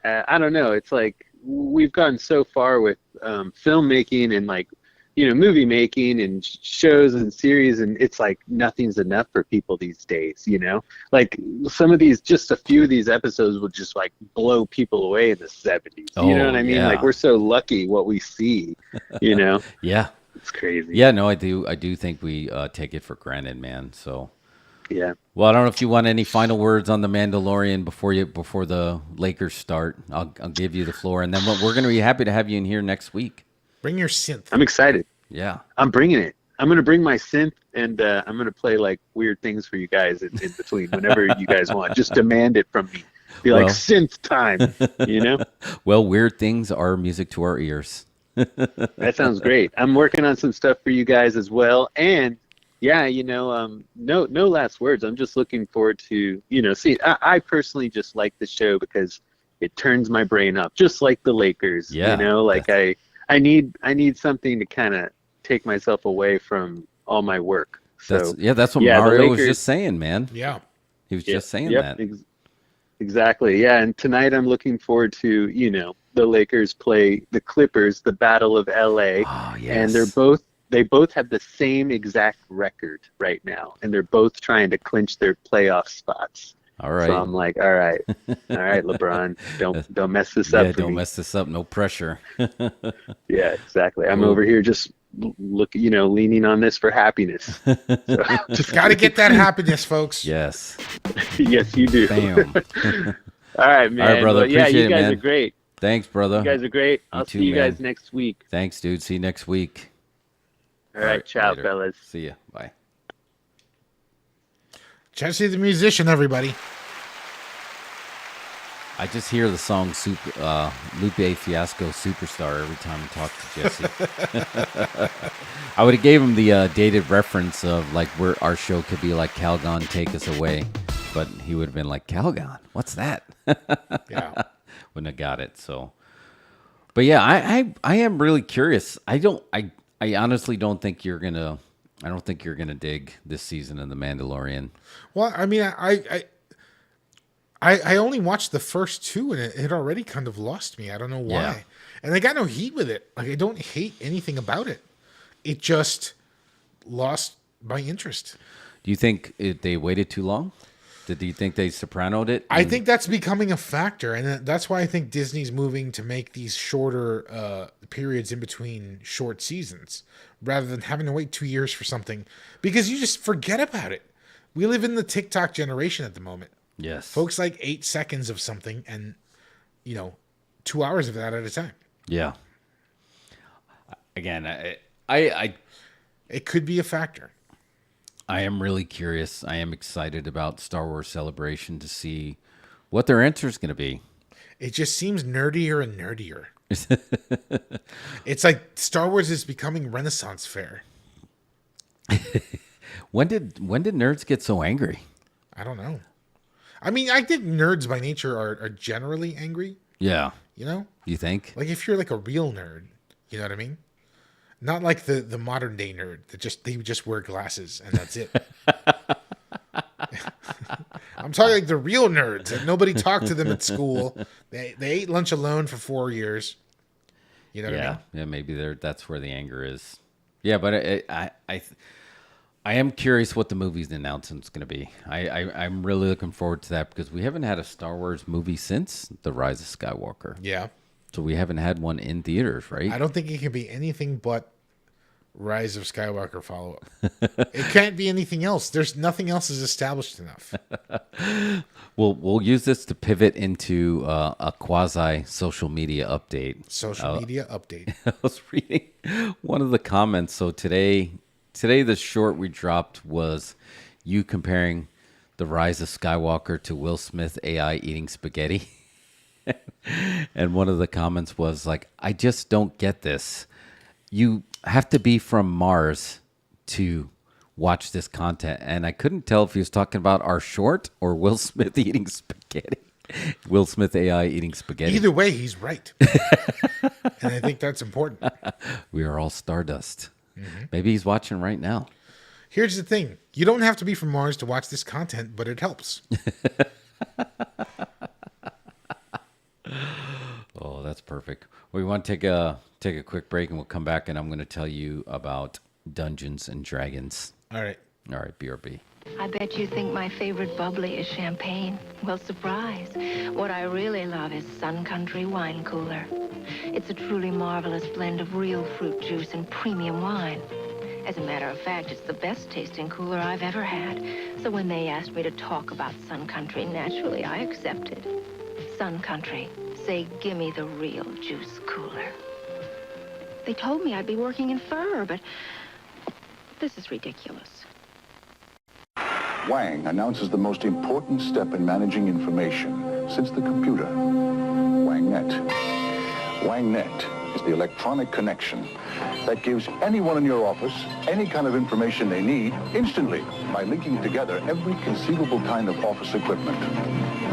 I don't know. It's like we've gone so far with filmmaking and like movie making and shows and series, and it's like nothing's enough for people these days, like some of these, just a few of these episodes would just like blow people away in the 70s. You know what I mean? Yeah. Like we're so lucky what we see, Yeah. It's crazy. Yeah, no, I do think we take it for granted, man. So yeah. Well, I don't know if you want any final words on the Mandalorian before the Lakers start. I'll give you the floor, and then we're going to be happy to have you in here next week. Bring your synth. I'm excited. Yeah. I'm bringing it. I'm going to bring my synth, and I'm going to play like weird things for you guys in between whenever you guys want. Just demand it from me. Be like, synth time, Well, weird things are music to our ears. That sounds great. I'm working on some stuff for you guys as well. And yeah, no last words. I'm just looking forward to, see, I personally just like the show because it turns my brain up, just like the Lakers, like I need something to kind of take myself away from all my work. So that's what Mario was just saying, man. Yeah. He was just saying that. Exactly. Yeah. And tonight I'm looking forward to, the Lakers play the Clippers, the Battle of LA. Oh, yes. And they both have the same exact record right now. And they're both trying to clinch their playoff spots. All right. So I'm like, all right, LeBron, don't mess this up. Don't mess this up. No pressure. Yeah, exactly. I'm over here just leaning on this for happiness. So, just got to get that happiness, folks. Yes. Yes, you do. Bam. All right, man. All right, brother. Well, yeah, Appreciate you guys it, man. are great. Thanks, brother. You guys are great. I'll see you guys next week. Thanks, dude. See you next week. All right, ciao, later. fellas. See ya. Bye. Jesse the Musician, everybody. I just hear the song Lupe Fiasco Superstar every time I talk to Jesse. I would have gave him the dated reference of like where our show could be like Calgon Take Us Away, but he would have been like, Calgon, what's that? Yeah. Wouldn't have got it. So, but yeah, I am really curious. I honestly don't think you're gonna dig this season of The Mandalorian. Well, I mean, I only watched the first two, and it already kind of lost me. I don't know why. Yeah. And I got no heat with it. Like, I don't hate anything about it. It just lost my interest. Do you think they waited too long? Do you think they sopranoed it? I think that's becoming a factor, and that's why I think Disney's moving to make these shorter periods in between short seasons, rather than having to wait 2 years for something, because you just forget about it. We live in the TikTok generation at the moment. Yes. Folks like 8 seconds of something and, 2 hours of that at a time. Yeah. Again, I It could be a factor. I am really curious. I am excited about Star Wars Celebration to see what their answer is going to be. It just seems nerdier and nerdier. It's like Star Wars is becoming Renaissance fair. When did nerds get so angry? I don't know. I mean, I think nerds by nature are generally angry. Yeah. You think? Like if you're like a real nerd, you know what I mean? Not like the modern day nerd that they just wear glasses and that's it. I'm talking like the real nerds that nobody talked to them at school. They ate lunch alone for 4 years. You know what I mean? Yeah, maybe that's where the anger is. Yeah, but I am curious what the movie's announcement's going to be. I'm really looking forward to that because we haven't had a Star Wars movie since The Rise of Skywalker. Yeah. So we haven't had one in theaters, right? I don't think it can be anything but Rise of Skywalker follow-up. It can't be anything else. There's nothing else is established enough. We'll use this to pivot into a quasi social media update. Social media update. I was reading one of the comments. So today the short we dropped was you comparing The Rise of Skywalker to Will Smith AI eating spaghetti. And one of the comments was like, I just don't get this. You have to be from Mars to watch this content. And I couldn't tell if he was talking about our short or Will Smith eating spaghetti. Will Smith AI eating spaghetti. Either way, he's right. And I think that's important. We are all stardust. Mm-hmm. Maybe he's watching right now. Here's the thing. You don't have to be from Mars to watch this content, but it helps. Oh, that's perfect. We want to take a quick break, and we'll come back, and I'm going to tell you about Dungeons and Dragons. All right. BRB. I bet you think my favorite bubbly is champagne. Well, surprise. What I really love is Sun Country Wine Cooler. It's a truly marvelous blend of real fruit juice and premium wine. As a matter of fact, it's the best tasting cooler I've ever had. So when they asked me to talk about Sun Country, naturally I accepted. Sun Country. Say, gimme the real juice cooler. They told me I'd be working in fur, but this is ridiculous. Wang announces the most important step in managing information since the computer, WangNet. WangNet is the electronic connection that gives anyone in your office any kind of information they need instantly by linking together every conceivable kind of office equipment,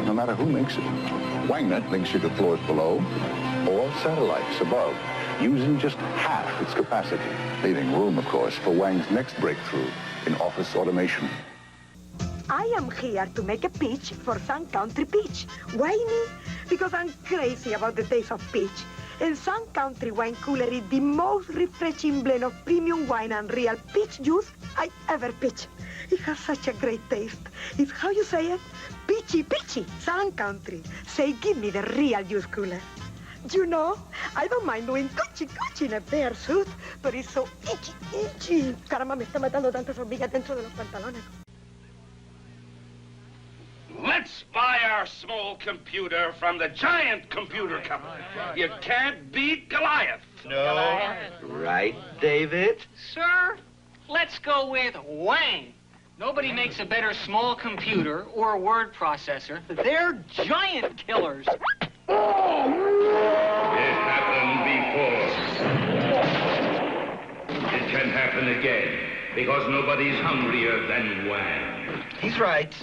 no matter who makes it. WangNet links you to floors below or satellites above, using just half its capacity, leaving room, of course, for Wang's next breakthrough in office automation. I am here to make a pitch for Sun Country Peach. Why me? Because I'm crazy about the taste of peach. And Sun Country Wine Cooler is the most refreshing blend of premium wine and real peach juice I ever pitched. It has such a great taste. It's how you say it? Peachy, peachy. Sun Country. Say, give me the real juice cooler. You know, I don't mind doing cuchi in a bear suit, but it's so itchy. Caramba, me está matando tantas hormigas dentro de los pantalones. Let's buy our small computer from the giant computer company. You can't beat Goliath. No. Right, David? Sir, let's go with Wang. Nobody makes a better small computer or word processor. They're giant killers. It happened before. It can happen again, because nobody's hungrier than Wang. He's right.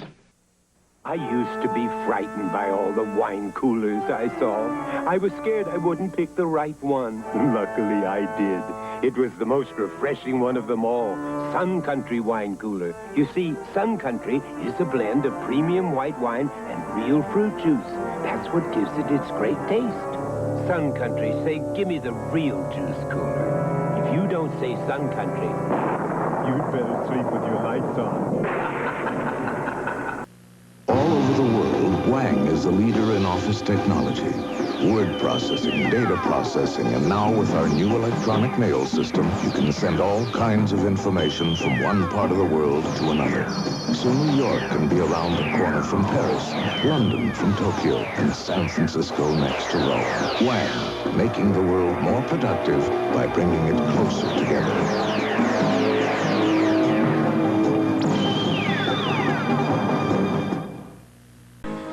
I used to be frightened by all the wine coolers I saw. I was scared I wouldn't pick the right one. Luckily, I did. It was the most refreshing one of them all, Sun Country Wine Cooler. You see, Sun Country is a blend of premium white wine and real fruit juice. That's what gives it its great taste. Sun Country, say, give me the real juice cooler. If you don't say Sun Country, you'd better sleep with your lights on. All over the world, Wang is the leader in office technology. Word processing, data processing, and now with our new electronic mail system, you can send all kinds of information from one part of the world to another. So New York can be around the corner from Paris, London from Tokyo, and San Francisco next to Rome. Wang, making the world more productive by bringing it closer together.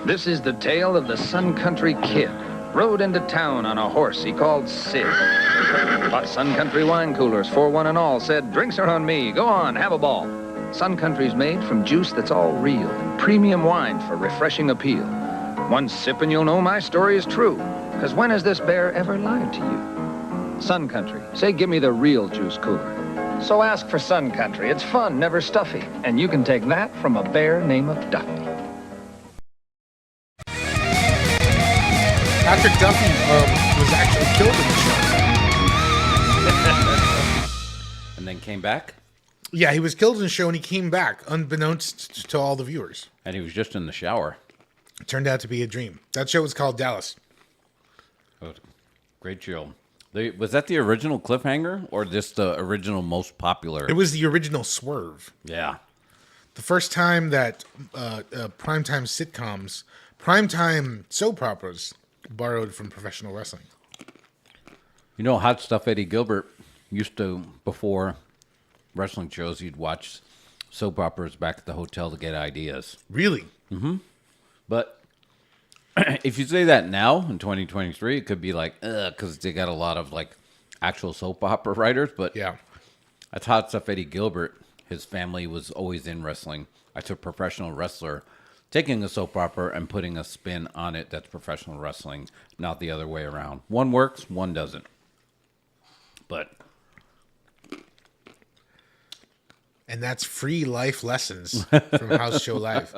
This is the tale of the Sun Country Kid. Rode into town on a horse he called Sid. Bought Sun Country wine coolers for one and all. Said, drinks are on me. Go on, have a ball. Sun Country's made from juice that's all real and premium wine for refreshing appeal. One sip and you'll know my story is true. Because when has this bear ever lied to you? Sun Country, say give me the real juice cooler. So ask for Sun Country. It's fun, never stuffy. And you can take that from a bear named Duffy. Patrick Duffy was actually killed in the show. And then came back? Yeah, he was killed in the show and he came back, unbeknownst to all the viewers. And he was just in the shower. It turned out to be a dream. That show was called Dallas. Oh, great show. Was that the original Cliffhanger or just the original most popular? It was the original Swerve. Yeah. The first time that primetime sitcoms, primetime soap operas borrowed from professional wrestling. You know, Hot Stuff Eddie Gilbert used to, before wrestling shows, he'd watch soap operas back at the hotel to get ideas. Really? Mm-hmm. But if you say that now in 2023, it could be like, because they got a lot of like actual soap opera writers. But yeah, that's Hot Stuff Eddie Gilbert. His family was always in wrestling. That's a professional wrestler taking a soap opera and putting a spin on it that's professional wrestling, not the other way around. One works, one doesn't. But... And that's free life lessons from House Show Live.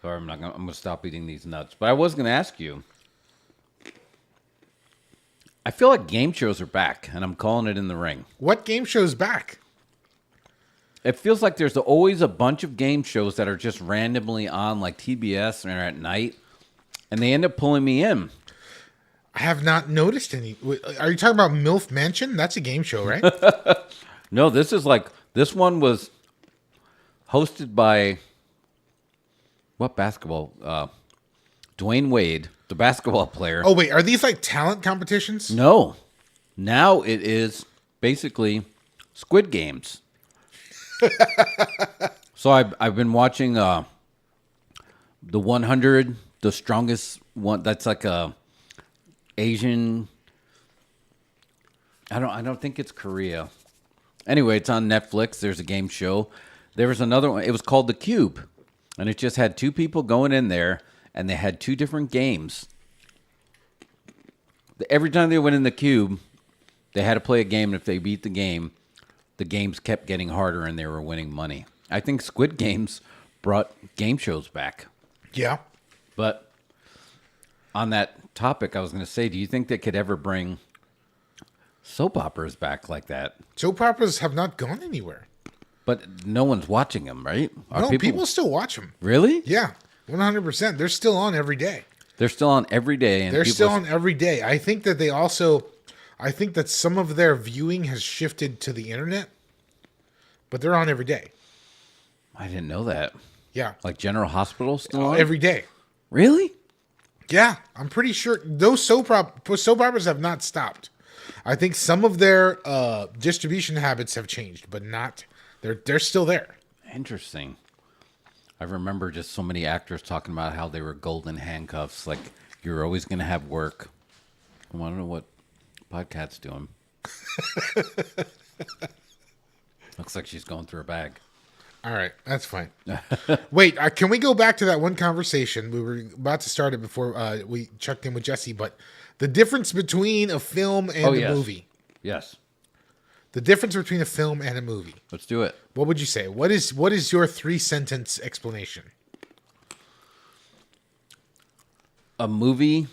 Sorry, I'm gonna stop eating these nuts. But I was gonna ask you. I feel like game shows are back, and I'm calling it in the ring. What game show's back? It feels like there's always a bunch of game shows that are just randomly on, like TBS or at night, and they end up pulling me in. I have not noticed any. Are you talking about MILF Mansion? That's a game show, right? No, this one was hosted by what basketball? Dwayne Wade, the basketball player. Oh, wait. Are these like talent competitions? No. Now it is basically Squid Games. So I've been watching the 100, the strongest one. That's like a Asian. I don't think it's Korea. Anyway, it's on Netflix. There's a game show. There was another one. It was called The Cube, and it just had two people going in there, and they had two different games. Every time they went in the cube, they had to play a game, and if they beat the games kept getting harder, and they were winning money. I think Squid Games brought game shows back. Yeah. But on that topic, I was going to say, do you think they could ever bring soap operas back like that? Soap operas have not gone anywhere. But no one's watching them, right? No, people still watch them. Really? Yeah, 100%. They're still on every day. They're still on every day. And they're still on every day. I think that I think that some of their viewing has shifted to the internet, but they're on every day. I didn't know that. Yeah. Like General Hospital still on? Every day. Really? Yeah, I'm pretty sure those soap operas have not stopped. I think some of their distribution habits have changed, but not. They're still there. Interesting. I remember just so many actors talking about how they were golden handcuffs. Like, you're always going to have work. I don't know what Podcat's doing. Looks like she's going through her bag. All right, that's fine. Wait, can we go back to that one conversation? We were about to start it before we checked in with Jesse, but the difference between a film and a movie. Yes. The difference between a film and a movie. Let's do it. What would you say? What is your 3-sentence explanation? A movie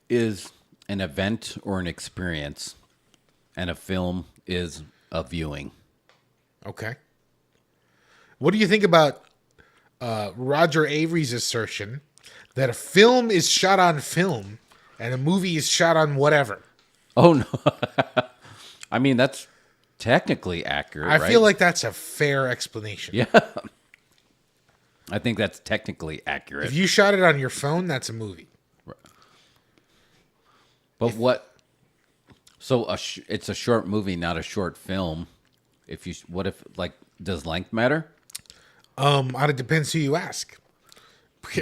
is an event or an experience, and a film is a viewing. Okay. What do you think about Roger Avery's assertion that a film is shot on film and a movie is shot on whatever? Oh, no. I mean, that's technically accurate, I right? feel like that's a fair explanation. Yeah. I think that's technically accurate. If you shot it on your phone, that's a movie. But what? So it's a short movie, not a short film. What if does length matter? It depends who you ask.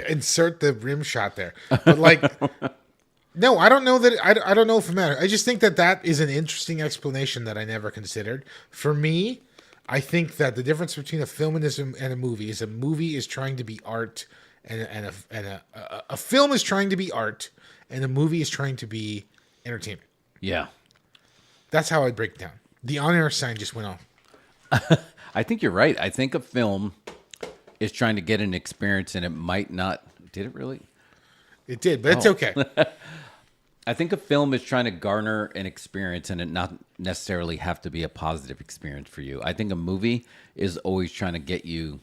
Insert the rim shot there. But like, no, I don't know that. I don't know if it matters. I just think that is an interesting explanation that I never considered. For me, I think that the difference between a film and a movie is a movie is trying to be art, and a film is trying to be art, and a movie is trying to be entertainment. Yeah. That's how I break it down. The on-air sign just went off. I think you're right. I think a film is trying to get an experience, and it might not. Did it really? It did, but it's okay. I think a film is trying to garner an experience, and it not necessarily have to be a positive experience for you. I think a movie is always trying to get you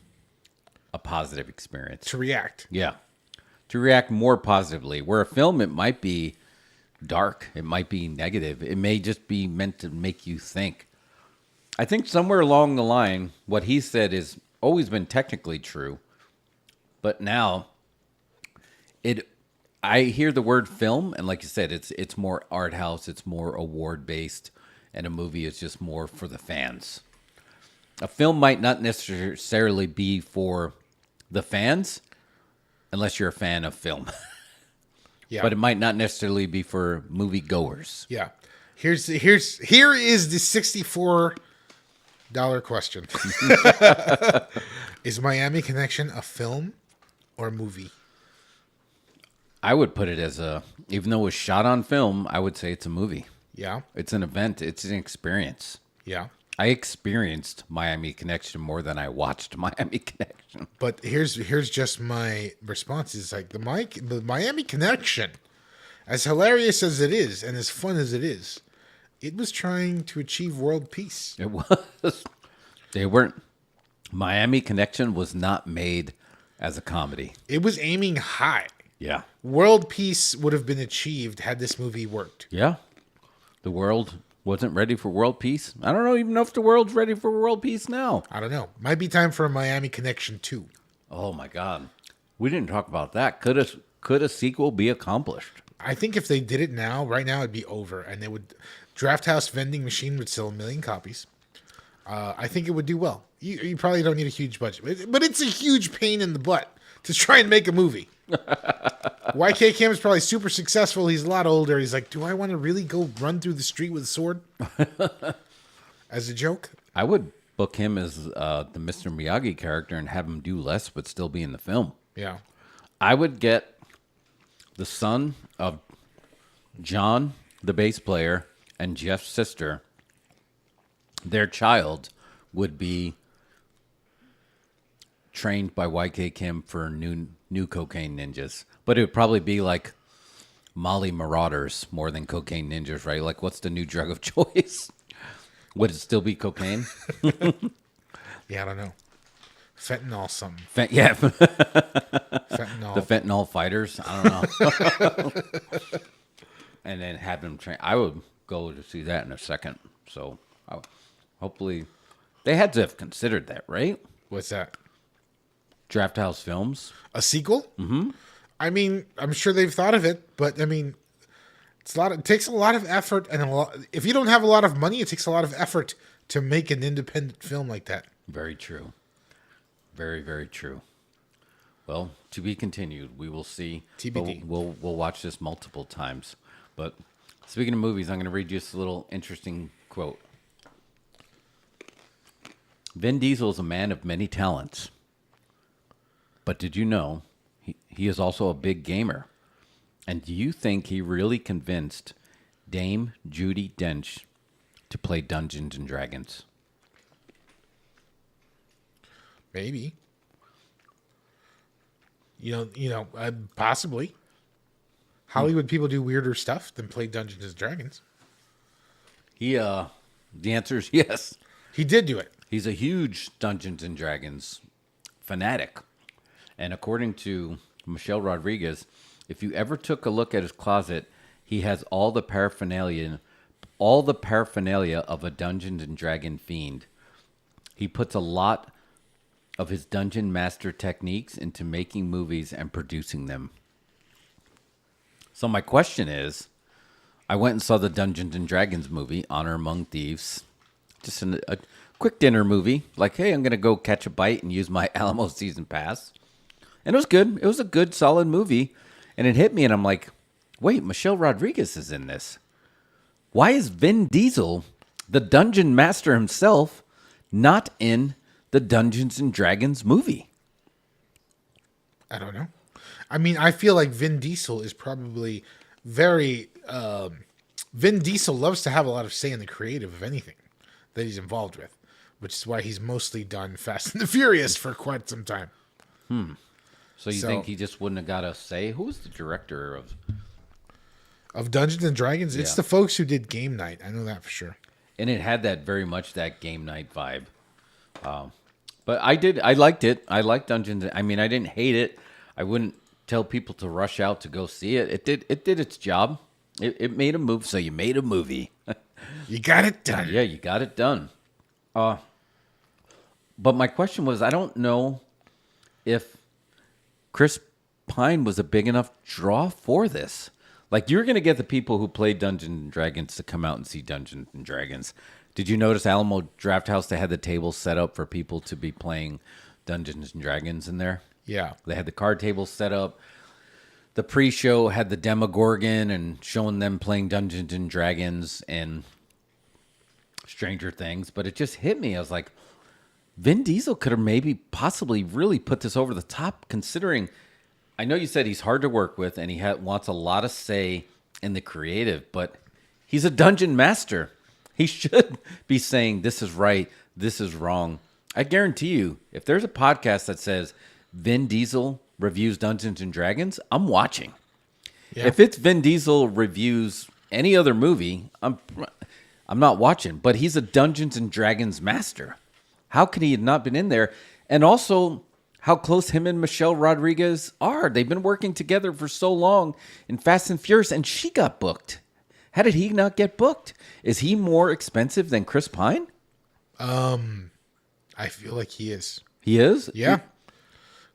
a positive experience. To react. Yeah. To react more positively. Where a film, it might be dark. It might be negative. It may just be meant to make you think. I think somewhere along the line, what he said has always been technically true. But now, I hear the word film, and like you said, it's more art house, it's more award based, and a movie is just more for the fans. A film might not necessarily be for the fans, unless you're a fan of film. Yeah. But it might not necessarily be for movie goers. Yeah. Here is the $64 question. Is Miami Connection a film or a movie? I would put it as even though it was shot on film, I would say it's a movie. Yeah. It's an event. It's an experience. Yeah. I experienced Miami Connection more than I watched Miami Connection. But here's just my response. Is like the Miami Connection, as hilarious as it is and as fun as it is, it was trying to achieve world peace. It was. They weren't. Miami Connection was not made as a comedy. It was aiming high. Yeah. World peace would have been achieved had this movie worked. Yeah. The world wasn't ready for world peace. I don't even know if the world's ready for world peace now. I don't know. Might be time for a Miami Connection 2. Oh my God. We didn't talk about that. Could a sequel be accomplished? I think if they did it now, right now it'd be over, and they would Draft House Vending Machine would sell 1 million copies. I think it would do well. You probably don't need a huge budget, but it's a huge pain in the butt to try and make a movie. YK Kim is probably super successful. He's a lot older. He's like, do I want to really go run through the street with a sword? As a joke? I would book him as the Mr. Miyagi character and have him do less but still be in the film. Yeah. I would get the son of John, the bass player, and Jeff's sister. Their child would be trained by YK Kim for new cocaine ninjas. But it would probably be like Molly Marauders more than cocaine ninjas, right? Like, what's the new drug of choice? Would it still be cocaine? Yeah, I don't know. Fentanyl something. Yeah. Fentanyl. The fentanyl fighters? I don't know. And then have them train. I would go to see that in a second. So, hopefully, they had to have considered that, right? What's that? Draft House Films. A sequel? Mm-hmm. I mean, I'm sure they've thought of it, but I mean, it takes a lot of effort, and if you don't have a lot of money, it takes a lot of effort to make an independent film like that. Very true. Very, very true. Well, to be continued. We will see. TBD. We'll watch this multiple times. But speaking of movies, I'm going to read you this little interesting quote. Vin Diesel is a man of many talents. But did you know he is also a big gamer? And do you think he really convinced Dame Judi Dench to play Dungeons and Dragons? Maybe. Possibly. Hollywood people do weirder stuff than play Dungeons and Dragons. The answer is yes. He did do it. He's a huge Dungeons and Dragons fanatic. And according to Michelle Rodriguez, if you ever took a look at his closet, he has all the paraphernalia of a Dungeons and Dragon fiend. He puts a lot of his dungeon master techniques into making movies and producing them. So my question is, I went and saw the Dungeons and Dragons movie, Honor Among Thieves. Just a quick dinner movie. Like, hey, I'm going to go catch a bite and use my Alamo season pass. And it was good. It was a good, solid movie. And it hit me, and I'm like, wait, Michelle Rodriguez is in this. Why is Vin Diesel, the dungeon master himself, not in the Dungeons and Dragons movie? I don't know. I mean, I feel like Vin Diesel is probably very... Vin Diesel loves to have a lot of say in the creative of anything that he's involved with, which is why he's mostly done Fast and the Furious for quite some time. So you think he just wouldn't have got a say? Who was the director of Dungeons and Dragons? It's the folks who did Game Night. I know that for sure. And it had that very much that Game Night vibe. But I liked it. I liked Dungeons. I mean, I didn't hate it. I wouldn't tell people to rush out to go see it. It did its job. It made a move, so you made a movie. You got it done. Yeah, you got it done. But my question was, I don't know if Chris Pine was a big enough draw for this. Like, you're going to get the people who play Dungeons and Dragons to come out and see Dungeons and Dragons. Did you notice Alamo Drafthouse, they had the tables set up for people to be playing Dungeons and Dragons in there? Yeah. They had the card tables set up. The pre-show had the Demogorgon and showing them playing Dungeons and Dragons and Stranger Things. But it just hit me. I was like, Vin Diesel could have maybe possibly really put this over the top, considering, I know you said he's hard to work with and he wants a lot of say in the creative, but he's a dungeon master. He should be saying, this is right, this is wrong. I guarantee you, if there's a podcast that says Vin Diesel reviews Dungeons and Dragons, I'm watching. Yeah. If it's Vin Diesel reviews any other movie, I'm not watching. But he's a Dungeons and Dragons master. How could he have not been in there? And also, how close him and Michelle Rodriguez are. They've been working together for so long in Fast and Furious, and she got booked. How did he not get booked? Is he more expensive than Chris Pine? I feel like he is. He is? Yeah.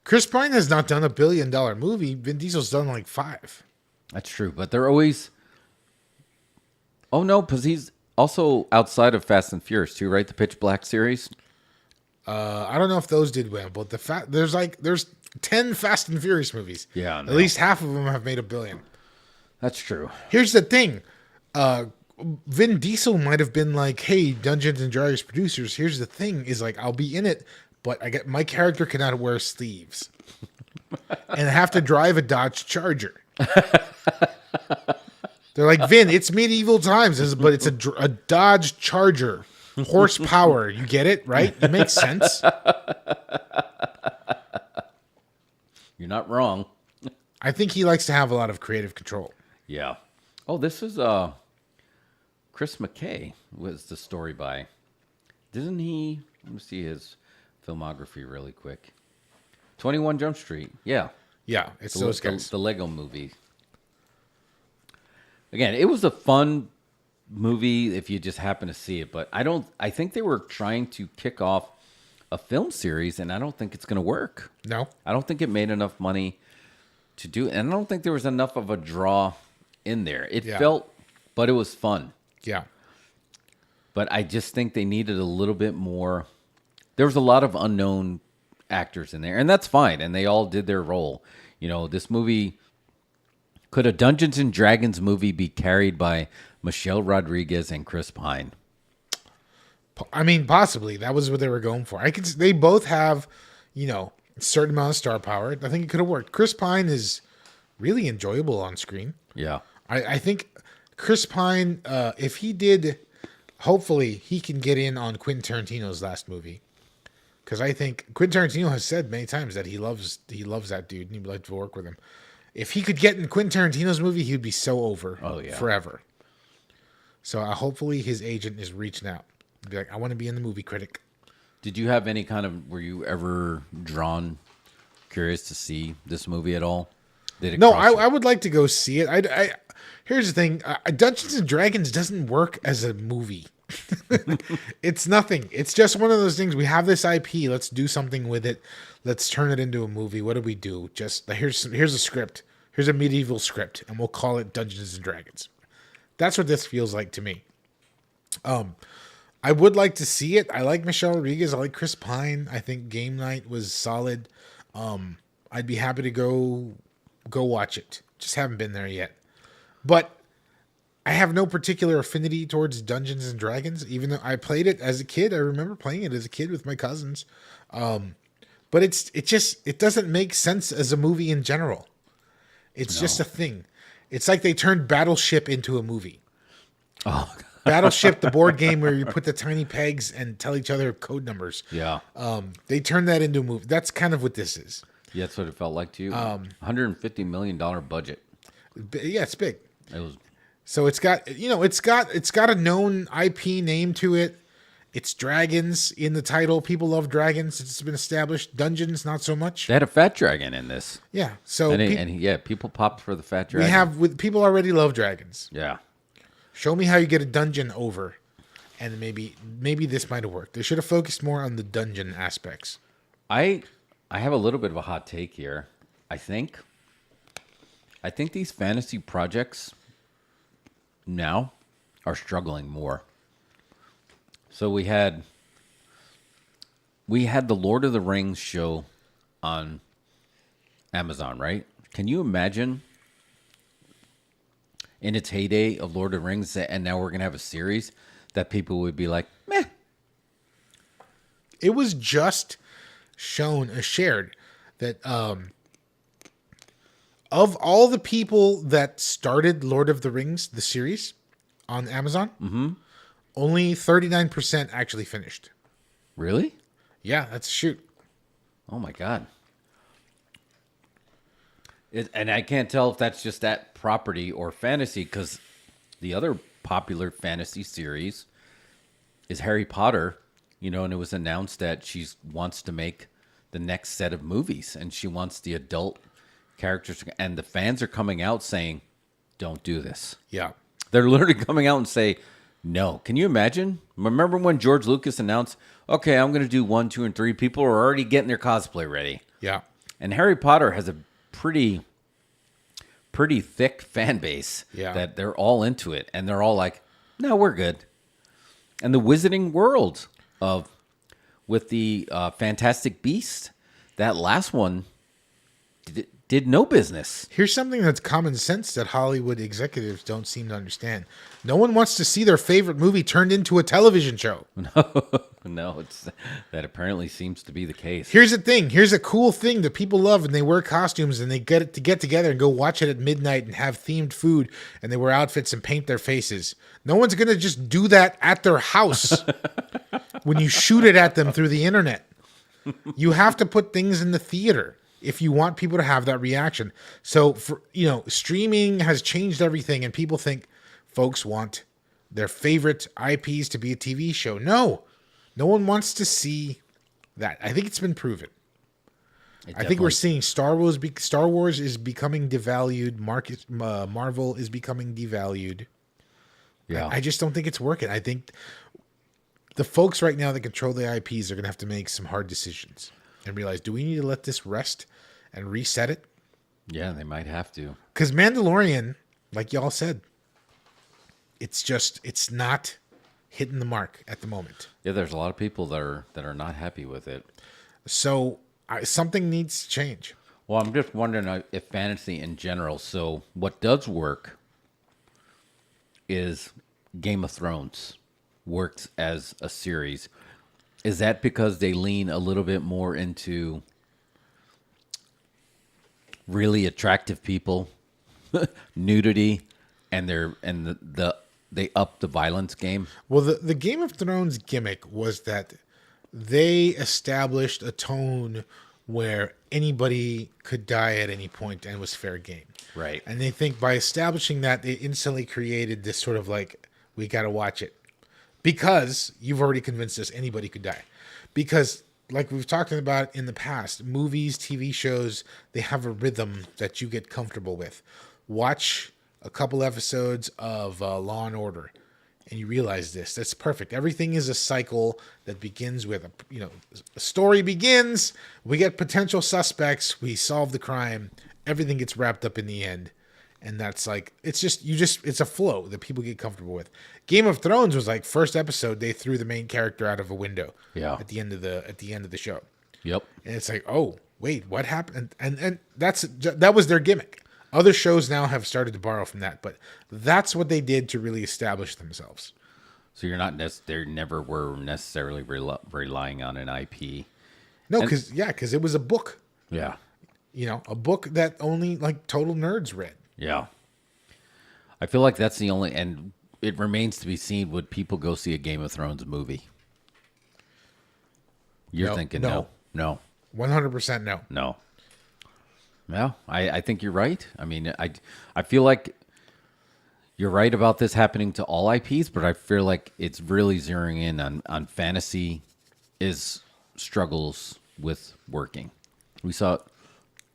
Chris Pine has not done $1 billion movie. Vin Diesel's done like 5. That's true, but they're always... Oh, no, because he's also outside of Fast and Furious too, right? The Pitch Black series? I don't know if those did well, but there's 10 Fast and Furious movies. Yeah, At least half of them have made $1 billion. That's true. Here's the thing. Vin Diesel might have been like, hey, Dungeons and Dragons producers, here's the thing, is like, I'll be in it, but my character cannot wear sleeves. And I have to drive a Dodge Charger. They're like, Vin, it's medieval times, but it's a Dodge Charger. Horsepower. You get it, right? It makes sense. You're not wrong. I think he likes to have a lot of creative control. Yeah. Oh, this is Chris McKay was the story by. Didn't he? Let me see his filmography really quick. 21 Jump Street. Yeah. Yeah, it's those guys. The Lego movie. Again, it was a fun movie if you just happen to see it, but I think they were trying to kick off a film series, and I don't think it's going to work. No. I don't think it made enough money to do it, and I don't think there was enough of a draw in there. It felt, but it was fun. Yeah. But I just think they needed a little bit more. There was a lot of unknown actors in there, and that's fine, and they all did their role. You know, this movie, could a Dungeons and Dragons movie be carried by Michelle Rodriguez and Chris Pine? I mean, possibly. That was what they were going for. They both have, a certain amount of star power. I think it could have worked. Chris Pine is really enjoyable on screen. Yeah. I think Chris Pine, if he did, hopefully he can get in on Quentin Tarantino's last movie. Because I think Quentin Tarantino has said many times that he loves that dude and he'd like to work with him. if he could get in Quentin Tarantino's movie, he would be so over. Oh, yeah. Forever. So hopefully his agent is reaching out. Be like, I want to be in the movie critic. Did you have any kind of, were you ever curious to see this movie at all? Did it No, cross I would like to go see it. Here's the thing. Dungeons and Dragons doesn't work as a movie. It's nothing. It's just one of those things. We have this IP. Let's do something with it. Let's turn it into a movie. What do we do? Just here's a script. Here's a medieval script, and we'll call it Dungeons and Dragons. That's what this feels like to me. I would like to see it. I like Michelle Rodriguez. I like Chris Pine. I think Game Night was solid. I'd be happy to go watch it. Just haven't been there yet. But I have no particular affinity towards Dungeons and Dragons, even though I played it as a kid. I remember playing it as a kid with my cousins. But it doesn't make sense as a movie in general. It's just a thing. It's like they turned Battleship into a movie. Oh, Battleship, the board game where you put the tiny pegs and tell each other code numbers. Yeah. They turned that into a movie. That's kind of what this is. Yeah, that's what it felt like to you. $150 million budget. Yeah, it's big. It was. So it's got a known IP name to it. It's dragons in the title. People love dragons. It's been established. Dungeons, not so much. They had a fat dragon in this. Yeah. So people popped for the fat dragon. People already love dragons. Yeah. Show me how you get a dungeon over, and maybe this might have worked. They should have focused more on the dungeon aspects. I have a little bit of a hot take here. I think these fantasy projects now are struggling more. So we had the Lord of the Rings show on Amazon, right? Can you imagine in its heyday of Lord of the Rings, and now we're going to have a series that people would be like, meh. It was just shared that of all the people that started Lord of the Rings, the series on Amazon, only 39% actually finished. Really? Yeah, that's a shoot. Oh my God. And I can't tell if that's just that property or fantasy, because the other popular fantasy series is Harry Potter, and it was announced that she wants to make the next set of movies, and she wants the adult characters, and the fans are coming out saying, don't do this. Yeah. They're literally coming out and say, no. Can you imagine? Remember when George Lucas announced, okay, I'm going to do 1, 2, and 3. People are already getting their cosplay ready. Yeah. And Harry Potter has a pretty thick fan base that they're all into it, and they're all like, no, we're good. And the Wizarding World with the Fantastic Beast, that last one did no business. Here's something that's common sense that Hollywood executives don't seem to understand. No one wants to see their favorite movie turned into a television show. No, that apparently seems to be the case. Here's the thing. Here's a cool thing that people love, and they wear costumes, and they get together and go watch it at midnight and have themed food, and they wear outfits and paint their faces. No one's going to just do that at their house when you shoot it at them through the internet. You have to put things in the theater if you want people to have that reaction. So, streaming has changed everything, and people think folks want their favorite IPs to be a TV show. No one wants to see that. I think it's been proven. I think we're seeing Star Wars is becoming devalued. Marvel is becoming devalued. Yeah. I just don't think it's working. I think the folks right now that control the IPs are going to have to make some hard decisions and realize, do we need to let this rest and reset it? Yeah, they might have to. Because Mandalorian, like y'all said, it's not hitting the mark at the moment. Yeah, there's a lot of people that are not happy with it. So something needs to change. Well, I'm just wondering if fantasy in general. So what does work is Game of Thrones works as a series. Is that because they lean a little bit more into really attractive people, nudity, and they up the violence game? Well, the Game of Thrones gimmick was that they established a tone where anybody could die at any point and it was fair game. Right. And they think by establishing that, they instantly created this sort of like, we got to watch it. Because you've already convinced us anybody could die. Because, like we've talked about in the past, movies, TV shows, they have a rhythm that you get comfortable with. Watch a couple episodes of Law and Order, and you realize this. That's perfect. Everything is a cycle that begins with, a story begins, we get potential suspects, we solve the crime, everything gets wrapped up in the end. And that's like, it's a flow that people get comfortable with. Game of Thrones was like, first episode, they threw the main character out of a window. Yeah. At the end of the show. Yep. And it's like, oh, wait, what happened? And that was their gimmick. Other shows now have started to borrow from that, but that's what they did to really establish themselves. So you're not they never were necessarily relying on an IP. No, because it was a book. Yeah. A book that only like total nerds read. Yeah. I feel like that's the only, and it remains to be seen, would people go see a Game of Thrones movie? You're thinking no. No. 100% no. No. Well, I think you're right. I mean, I feel like you're right about this happening to all IPs, but I feel like it's really zeroing in on fantasy is struggles with working. We saw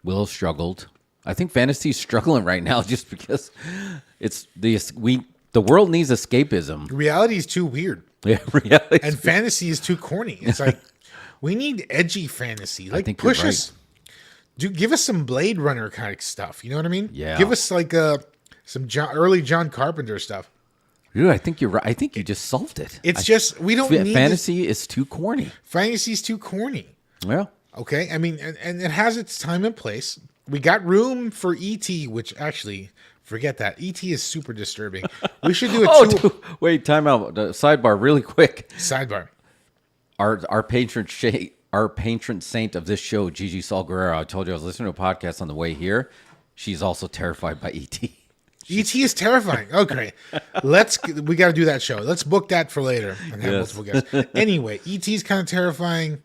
Will struggled. I think fantasy's struggling right now just because it's the world needs escapism. Reality is too weird. Yeah, reality. And fantasy is too corny. It's like we need edgy fantasy. Like push us. Give us some Blade Runner kind of stuff. You know what I mean? Yeah. Give us like some early John Carpenter stuff. Dude, I think you're right. I think you just solved it. It's just we don't need fantasy is too corny. Fantasy is too corny. Well, okay. I mean, and it has its time and place. We got room for E.T., which actually, forget that. E.T. is super disturbing. We should do a dude, wait, time out. Sidebar, really quick. Sidebar. Our patron saint of this show, GiGi Saul Guerrero. I told you I was listening to a podcast on the way here. She's also terrified by E.T. E.T. is terrifying. Okay, we got to do that show. Let's book that for later and have multiple guests. Anyway, E.T. is kind of terrifying.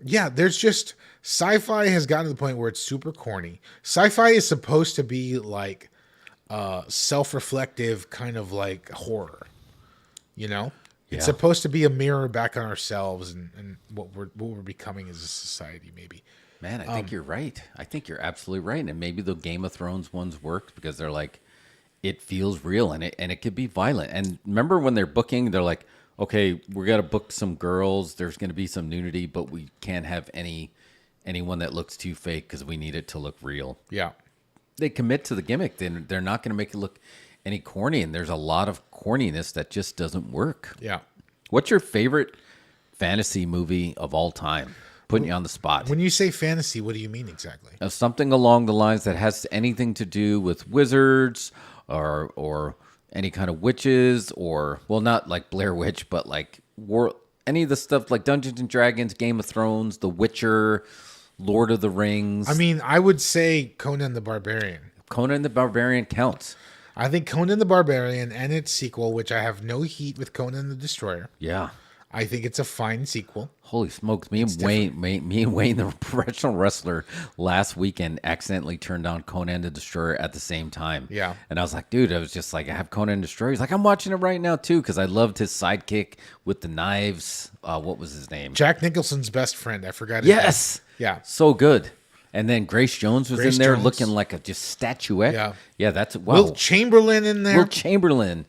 Yeah, there's just sci-fi has gotten to the point where it's super corny. Sci-fi is supposed to be like self-reflective, kind of like horror. It's supposed to be a mirror back on ourselves and what we're becoming as a society, maybe. Man, I think you're right. I think you're absolutely right. And maybe the Game of Thrones ones worked because they're like, it feels real and it could be violent. And remember when they're booking, they're like, okay, we're gonna book some girls. There's gonna be some nudity, but we can't have anyone that looks too fake because we need it to look real. Yeah, they commit to the gimmick. Then they're not gonna make it look any corny. And there's a lot of corniness that just doesn't work. Yeah. What's your favorite fantasy movie of all time? Putting you on the spot. When you say fantasy, what do you mean exactly? Something along the lines that has anything to do with wizards or any kind of witches or, well, not like Blair Witch, but like any of the stuff like Dungeons and Dragons, Game of Thrones, The Witcher, Lord of the Rings. I mean, I would say Conan the Barbarian. Conan the Barbarian counts. I think Conan the Barbarian and its sequel, which I have no heat with Conan the Destroyer. Yeah. I think it's a fine sequel. Holy smokes. Me and Wayne, the professional wrestler, last weekend accidentally turned on Conan the Destroyer at the same time. Yeah. And I was like, dude, I was just like, I have Conan the Destroyer. He's like, I'm watching it right now, too, because I loved his sidekick with the knives. What was his name? Jack Nicholson's best friend. I forgot his name. Yeah. So good. And then Grace Jones was in there looking like a just statuette. Yeah. Yeah, that's wow. Will Chamberlain in there. Will Chamberlain.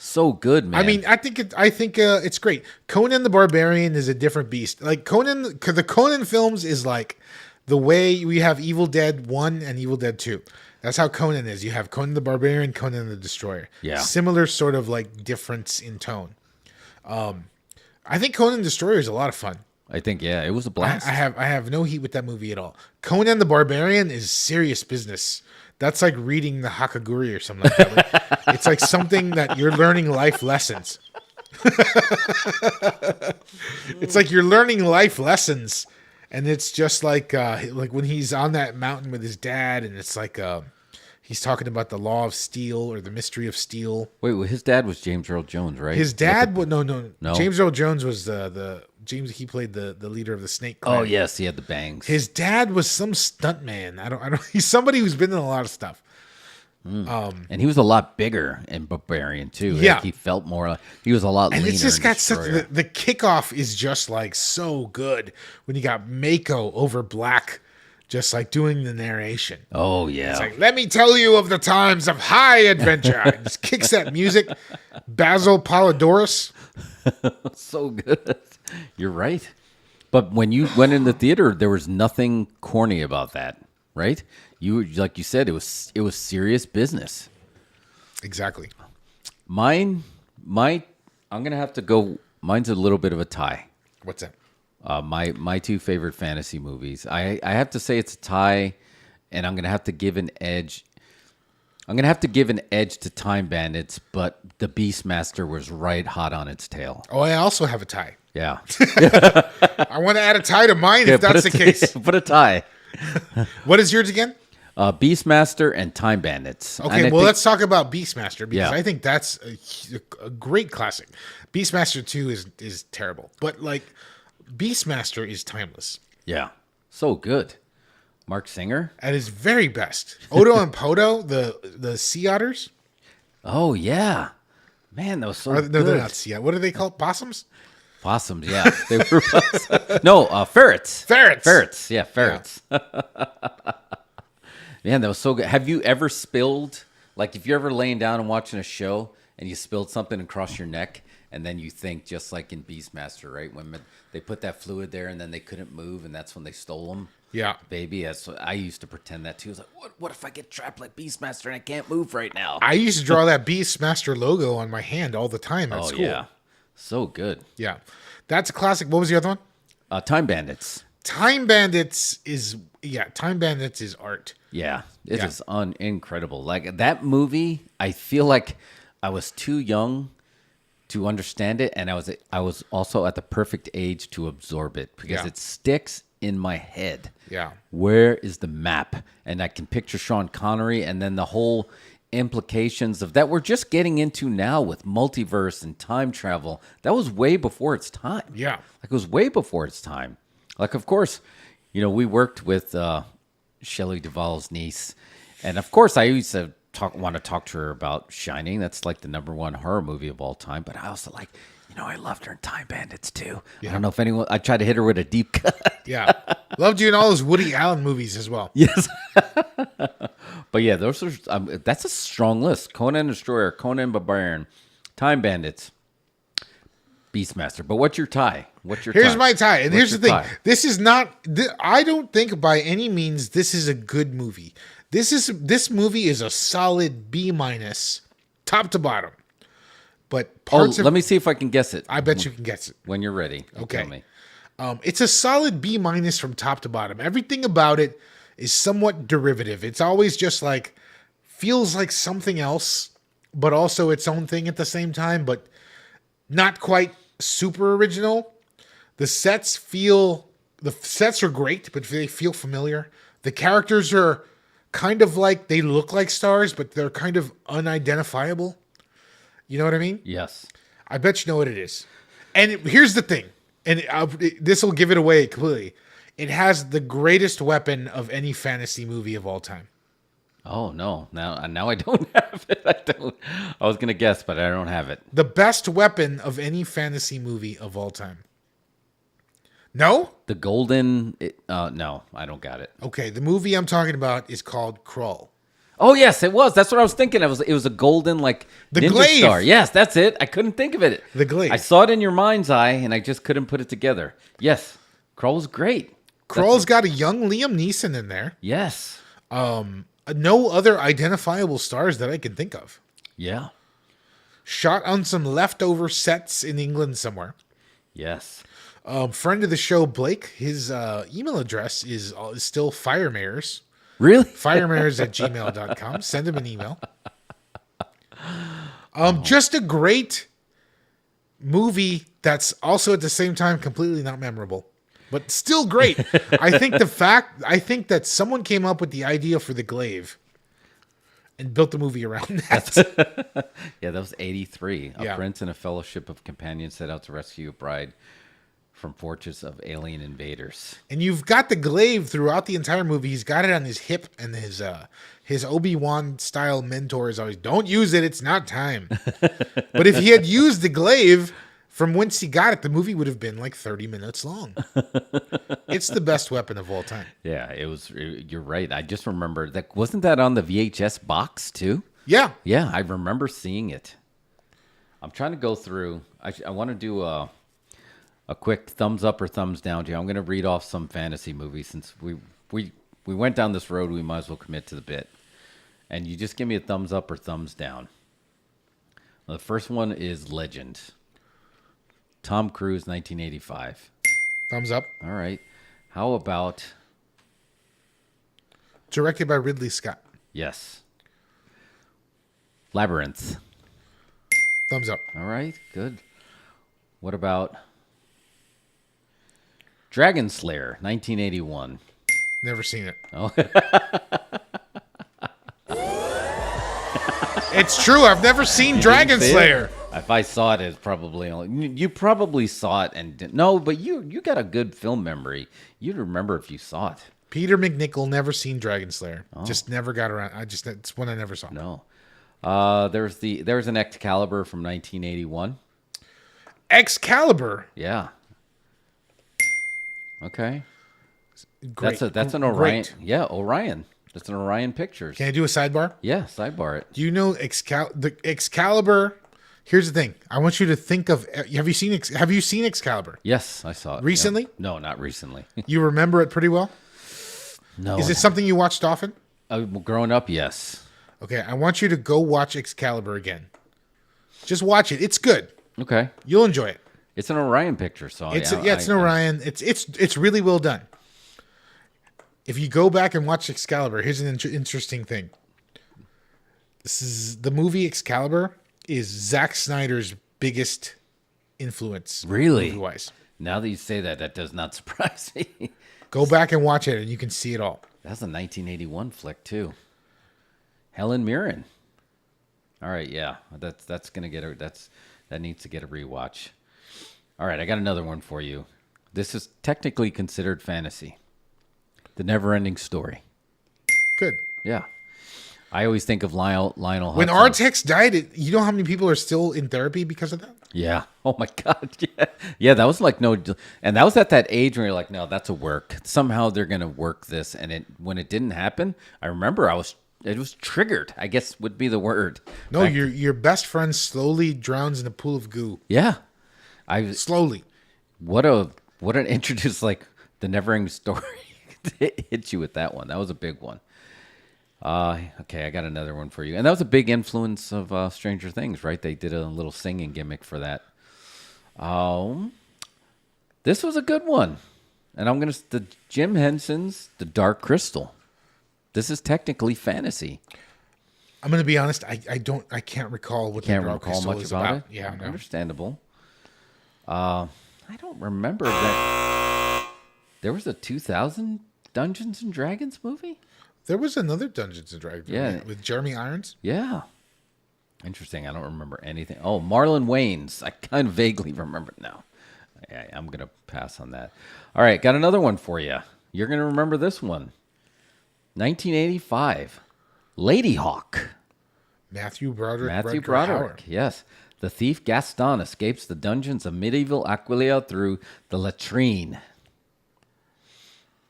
So good, man. I mean, I think it's great. Conan the Barbarian is a different beast. Like the Conan films is like the way we have Evil Dead 1 and Evil Dead 2. That's how Conan is. You have Conan the Barbarian, Conan the Destroyer. Yeah. Similar sort of like difference in tone. I think Conan the Destroyer is a lot of fun. I think, yeah, it was a blast. I have no heat with that movie at all. Conan the Barbarian is serious business. That's like reading the Hakaguri or something like that. It's like something that you're learning life lessons. It's like you're learning life lessons. And it's just like when he's on that mountain with his dad and it's like he's talking about the law of steel or the mystery of steel. Wait, well, his dad was James Earl Jones, right? His dad no. James Earl Jones was the James, he played the leader of the Snake Clan. Oh yes, he had the bangs. His dad was some stuntman. I don't. He's somebody who's been in a lot of stuff. And he was a lot bigger in Barbarian too. Yeah. Like he felt more. He was a lot And leaner. it's just got destroyer. such the kickoff is just like so good when you got Mako over Black, just like doing the narration. Oh yeah. It's like, let me tell you of the times of high adventure. It just kicks that music. Basil Polidorus. So good. You're right. But when you went in the theater, there was nothing corny about that, right? You like you said, it was serious business. Exactly. I'm gonna have to go. Mine's a little bit of a tie. What's that? My two favorite fantasy movies. I have to say it's a tie, and I'm gonna have to give an edge. I'm gonna have to give an edge to Time Bandits, but the Beastmaster was right hot on its tail. Oh, I also have a tie. Yeah. I want to add a tie to mine if that's the case. Put a tie. What is yours again? Beastmaster and Time Bandits. Okay, well, let's talk about Beastmaster because Yeah. I think that's a great classic. Beastmaster 2 is terrible, but like Beastmaster is timeless. Yeah. So good. Mark Singer. At his very best. Odo and Podo, the sea otters. Oh yeah. Man, that was so good. No, they're not sea otters. What are they called? Possums? Possums, yeah. They were no, ferrets. Ferrets. Yeah, ferrets. Man, that was so good. Have you ever spilled, like if you're ever laying down and watching a show and you spilled something across your neck and then you think just like in Beastmaster, right? When they put that fluid there and then they couldn't move and that's when they stole them. Yeah. Baby, I used to pretend that too. I was like, what if I get trapped like Beastmaster and I can't move right now? I used to draw that Beastmaster logo on my hand all the time at school. Yeah. So good. Yeah. That's a classic. What was the other one? Time Bandits. Time Bandits is art. Yeah, it is incredible. Like that movie, I feel like I was too young to understand it, and I was also at the perfect age to absorb it because it sticks in my head. Yeah. Where is the map? And I can picture Sean Connery, and then the whole implications of that we're just getting into now with multiverse and time travel. That was way before its time. Yeah. Like it was way before its time. Like, of course, we worked with Shelley Duvall's niece. And of course, I used to want to talk to her about Shining. That's like the #1 horror movie of all time. But I also like, I loved her in Time Bandits too. Yeah. I don't know if I tried to hit her with a deep cut. Yeah. Loved you in all those Woody Allen movies as well. Yes. But yeah, those are, that's a strong list. Conan Destroyer, Conan Barbarian, Time Bandits, Beastmaster. But what's your tie? Here's my tie. And here's the thing. tie? This is not, I don't think by any means this is a good movie. This movie is a solid B-, top to bottom. But parts let me see if I can guess it. I bet you can guess it. When you're ready. Okay. Tell me. It's a solid B- from top to bottom. Everything about it is somewhat derivative. It's always just like, feels like something else, but also its own thing at the same time, but not quite super original. The sets are great, but they feel familiar. The characters are kind of like, they look like stars, but they're kind of unidentifiable. You know what I mean? Yes. I bet you know what it is. And here's the thing, and this will give it away completely. It has the greatest weapon of any fantasy movie of all time. Oh, no. Now I don't have it. I was going to guess, but I don't have it. The best weapon of any fantasy movie of all time. No? The golden... no, I don't got it. Okay, the movie I'm talking about is called Krull. Oh, yes, it was. That's what I was thinking. It was a golden, like, the ninja glaive. star. Yes, that's it. I couldn't think of it. The glaive. I saw it in your mind's eye, and I just couldn't put it together. Yes, Krull's great. Krull's got a young Liam Neeson in there. Yes. No other identifiable stars that I can think of. Yeah. Shot on some leftover sets in England somewhere. Yes. Friend of the show, Blake, his email address is still firemares. Really? firemares@gmail.com. Send him an email. Just a great movie that's also at the same time completely not memorable, but still great. I think that someone came up with the idea for the glaive and built the movie around that. Yeah, that was 1983. Yeah. A prince and a fellowship of companions set out to rescue a bride from Fortress of Alien Invaders. And you've got the glaive throughout the entire movie. He's got it on his hip, and his Obi-Wan style mentor is always, don't use it, it's not time. But if he had used the glaive from whence he got it, the movie would have been like 30 minutes long. It's the best weapon of all time. Yeah, you're right. I just remember that. Wasn't that on the VHS box too? Yeah. Yeah, I remember seeing it. I'm trying to go through. I want to do a quick thumbs up or thumbs down here. I'm going to read off some fantasy movies since we went down this road. We might as well commit to the bit. And you just give me a thumbs up or thumbs down. Well, the first one is Legend. Tom Cruise, 1985. Thumbs up. All right. How about... Directed by Ridley Scott. Yes. Labyrinth. Thumbs up. All right, good. What about Dragon Slayer, 1981? Never seen it. Oh. It's true. I've never seen Dragon Slayer. If I saw it, it's probably only... You probably saw it and didn't. No, but you got a good film memory. You'd remember if you saw it. Peter McNichol, never seen Dragon Slayer. Oh. Just never got around. It's one I never saw. No. There's an Excalibur from 1981. Excalibur. Yeah. Okay. Great. That's an Orion. Great. Yeah, Orion. That's an Orion Pictures. Can I do a sidebar? Yeah, sidebar it. Do you know the Excalibur? Here's the thing. I want you to think of. Have you seen Excalibur? Yes, I saw it recently. Yeah. No, not recently. You remember it pretty well? No. Is it something you watched often? Growing up, yes. Okay, I want you to go watch Excalibur again. Just watch it. It's good. Okay. You'll enjoy it. It's an Orion picture, so it's an Orion. It's really well done. If you go back and watch Excalibur, here's an interesting thing. The movie Excalibur is Zack Snyder's biggest influence. Really? Movie-wise. Now that you say that, that does not surprise me. Go back and watch it, and you can see it all. That's a 1981 flick too. Helen Mirren. All right, yeah, that's gonna get that needs to get a rewatch. All right, I got another one for you. This is technically considered fantasy. The Never-Ending Story. Good. Yeah. I always think of Lionel Hudson. When Artex died, you know how many people are still in therapy because of that? Yeah. Oh my God. Yeah. Yeah, that was like and that was at that age where you're like, no, that's a work. Somehow they're gonna work this. And when it didn't happen, I remember it was triggered, I guess would be the word. No, your best friend slowly drowns in a pool of goo. Yeah. Slowly. What an introduce, like the Never-Ending Story. It hit you with that one. That was a big one. Okay, I got another one for you. And that was a big influence of Stranger Things, right? They did a little singing gimmick for that. This was a good one. And the Jim Henson's The Dark Crystal. This is technically fantasy. I'm going to be honest, I can't recall what The Dark Crystal is about. It? Yeah, no. Understandable. I don't remember that. There was a 2000 Dungeons and Dragons movie? There was another Dungeons and Dragons movie with Jeremy Irons. Yeah. Interesting. I don't remember anything. Oh, Marlon Wayans. I kind of vaguely remember it now. I'm going to pass on that. All right. Got another one for you. You're going to remember this one. 1985. Lady Hawk. Matthew Broderick. Broderick. Yes. The thief Gaston escapes the dungeons of medieval Aquileia through the latrine.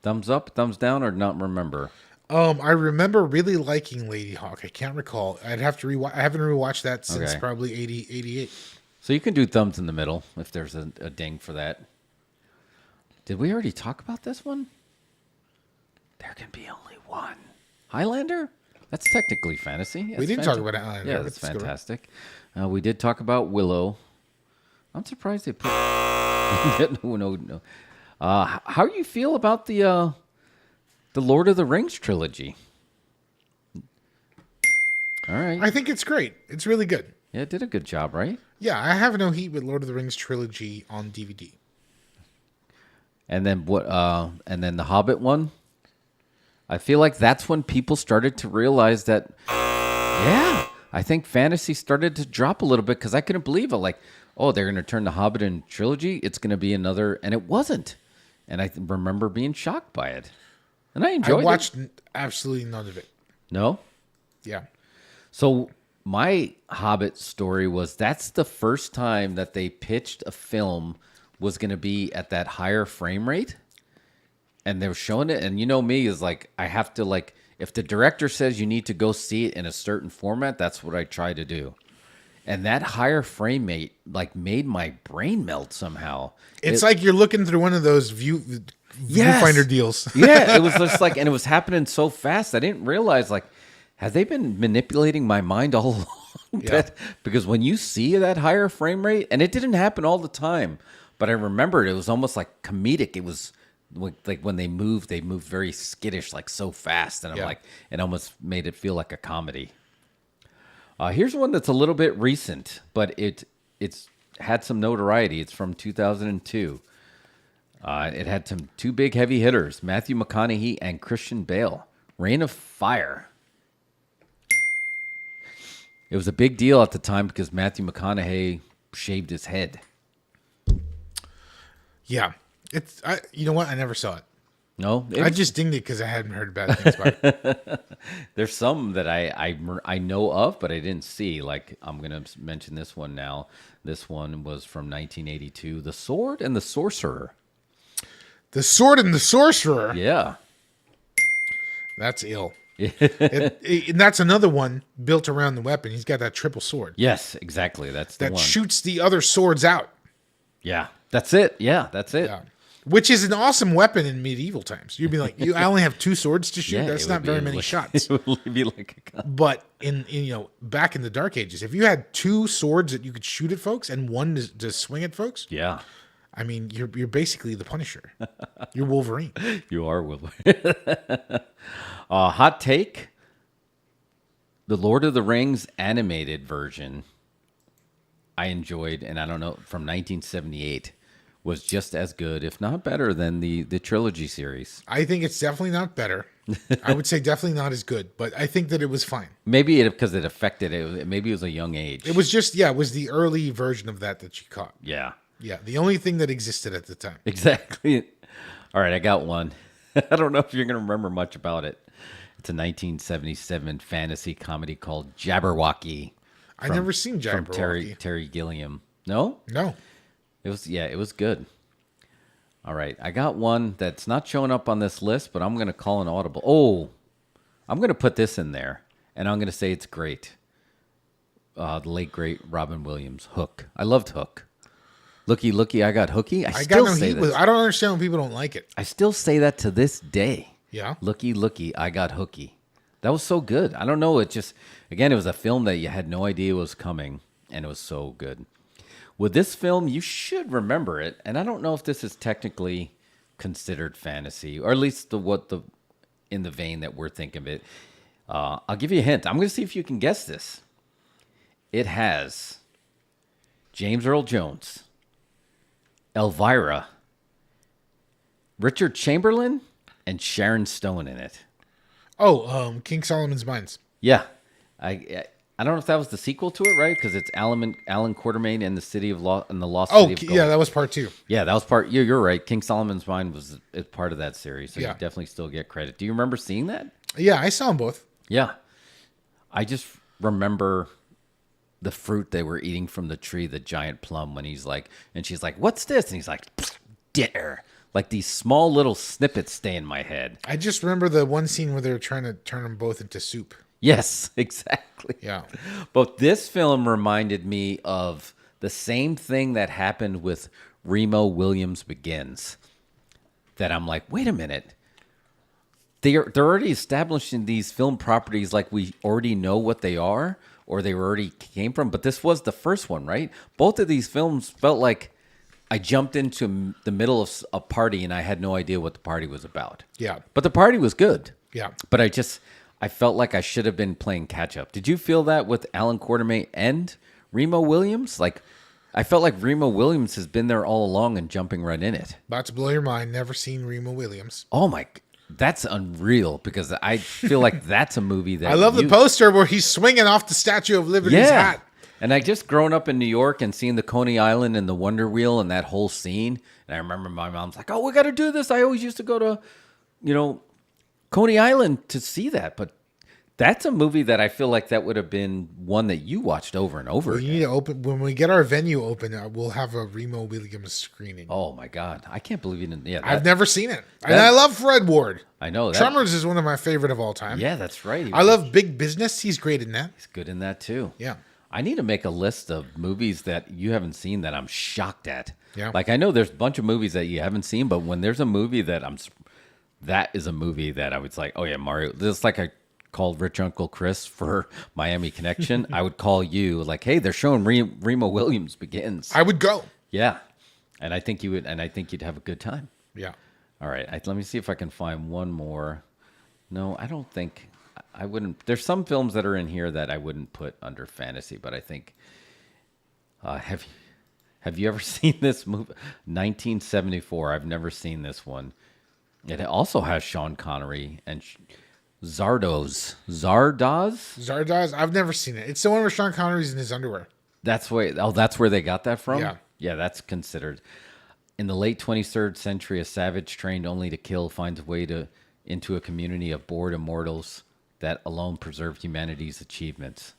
Thumbs up, thumbs down, or not remember? I remember really liking Lady Hawk. I can't recall. I'd have to rewatch. I haven't rewatched that since probably 88. So you can do thumbs in the middle if there's a ding for that. Did we already talk about this one? There can be only one. Highlander? That's technically fantasy. We didn't talk about Highlander. Yeah, that's fantastic. We did talk about Willow. I'm surprised they put... No. How do you feel about the Lord of the Rings trilogy? All right. I think it's great. It's really good. Yeah, it did a good job, right? Yeah, I have no heat with Lord of the Rings trilogy on DVD. And then what? And then the Hobbit one. I feel like that's when people started to realize that, yeah, I think fantasy started to drop a little bit because I couldn't believe it. Like, oh, they're going to turn the Hobbit in trilogy. It's going to be another, and it wasn't. And I remember being shocked by it, and I enjoyed it. I watched absolutely none of it. No? Yeah. So my Hobbit story was that's the first time that they pitched a film was going to be at that higher frame rate. And they were showing it. And you know me is like, I have to like, if the director says you need to go see it in a certain format, that's what I try to do. And that higher frame rate like made my brain melt somehow. It's like you're looking through one of those viewfinder deals. Yeah, it was just like, and it was happening so fast. I didn't realize like, have they been manipulating my mind all along? Yeah. Because when you see that higher frame rate, and it didn't happen all the time, but I remembered it was almost like comedic. It was like when they moved very skittish, like so fast. And I'm like, it almost made it feel like a comedy. Here's one that's a little bit recent, but it's had some notoriety. It's from 2002. It had two big heavy hitters, Matthew McConaughey and Christian Bale. Reign of Fire. It was a big deal at the time because Matthew McConaughey shaved his head. Yeah. You know what? I never saw it. No? I just dinged it because I hadn't heard bad things about it. There's some that I know of, but I didn't see. Like, I'm going to mention this one now. This one was from 1982. The Sword and the Sorcerer. The Sword and the Sorcerer? Yeah. That's ill. And that's another one built around the weapon. He's got that triple sword. Yes, exactly. That's the one. That shoots the other swords out. Yeah, that's it. Yeah, that's it. Yeah. Which is an awesome weapon in medieval times. You'd be like, I only have 2 swords to shoot. Yeah, that's not very many shots. It would be like a gun. But in back in the Dark Ages, if you had 2 swords that you could shoot at folks and one to swing at folks, yeah, I mean, you're basically the Punisher. You're Wolverine. You are Wolverine. Hot take: the Lord of the Rings animated version I enjoyed, and I don't know, from 1978 was just as good, if not better, than the trilogy series. I think it's definitely not better. I would say definitely not as good, but I think that it was fine. Maybe because it affected it. Maybe it was a young age. It was just, it was the early version of that you caught. Yeah. Yeah, the only thing that existed at the time. Exactly. All right, I got one. I don't know if you're going to remember much about it. It's a 1977 fantasy comedy called Jabberwocky. I've never seen Jabberwocky. From Terry Gilliam. No? No. It was good. All right, I got one that's not showing up on this list, but I'm going to call an audible. Oh, I'm going to put this in there, and I'm going to say it's great. The late, great Robin Williams, Hook. I loved Hook. Looky, looky, I got hooky. I don't understand when people don't like it. I still say that to this day. Yeah. Looky, looky, I got hooky. That was so good. I don't know. It just, again, it was a film that you had no idea was coming, and it was so good. With this film, you should remember it, and I don't know if this is technically considered fantasy, or at least in the vein that we're thinking of it. I'll give you a hint. I'm going to see if you can guess this. It has James Earl Jones, Elvira, Richard Chamberlain, and Sharon Stone in it. Oh, King Solomon's Mines. Yeah. I don't know if that was the sequel to it, right? Because it's Alan Quartermain and the City of and the Lost City of Gold. Yeah, that was part 2. Yeah, that was part. You're right. King Solomon's Mine was part of that series, so you definitely still get credit. Do you remember seeing that? Yeah, I saw them both. Yeah, I just remember the fruit they were eating from the tree, the giant plum. When he's like, and she's like, "What's this?" And he's like, "Dinner." Like these small little snippets stay in my head. I just remember the one scene where they were trying to turn them both into soup. Yes, exactly. Yeah. But this film reminded me of the same thing that happened with Remo Williams Begins. That I'm like, wait a minute. They're already establishing these film properties like we already know what they are, or they already came from. But this was the first one, right? Both of these films felt like I jumped into the middle of a party and I had no idea what the party was about. Yeah. But the party was good. Yeah. But I felt like I should have been playing catch up. Did you feel that with Alan Quartermain and Remo Williams? Like, I felt like Remo Williams has been there all along and jumping right in it. About to blow your mind. Never seen Remo Williams. Oh my! That's unreal because I feel like that's a movie that I love the poster where he's swinging off the Statue of Liberty's hat. And I just grown up in New York and seeing the Coney Island and the Wonder Wheel and that whole scene. And I remember my mom's like, "Oh, we got to do this." I always used to go to, Coney Island to see that. But that's a movie that I feel like that would have been one that you watched over and over again. You need to open when we get our venue open. We'll have a Remo Williams screening. Oh my God, I can't believe you didn't. Yeah, I've never seen it, and I love Fred Ward. I know that. Tremors is one of my favorite of all time. Yeah, that's right. I love Big Business. He's great in that. He's good in that too. Yeah. I need to make a list of movies that you haven't seen that I'm shocked at. Yeah. Like I know there's a bunch of movies that you haven't seen, but when there's a movie that is a movie that I was like, oh yeah, Mario. Just like I called Rich Uncle Chris for Miami Connection, I would call you like, hey, they're showing Remo Williams Begins. I would go. Yeah, and I think you would, and I think you'd have a good time. Yeah. All right, let me see if I can find one more. No, I don't think I wouldn't. There's some films that are in here that I wouldn't put under fantasy, but I think. Have you ever seen this movie? 1974. I've never seen this one. It also has Sean Connery and Zardoz. I've never seen it. It's the one where Sean Connery's in his underwear. That's where they got that from? Yeah. Yeah, that's considered. In the late 23rd century, a savage trained only to kill finds a way into a community of bored immortals that alone preserve humanity's achievements.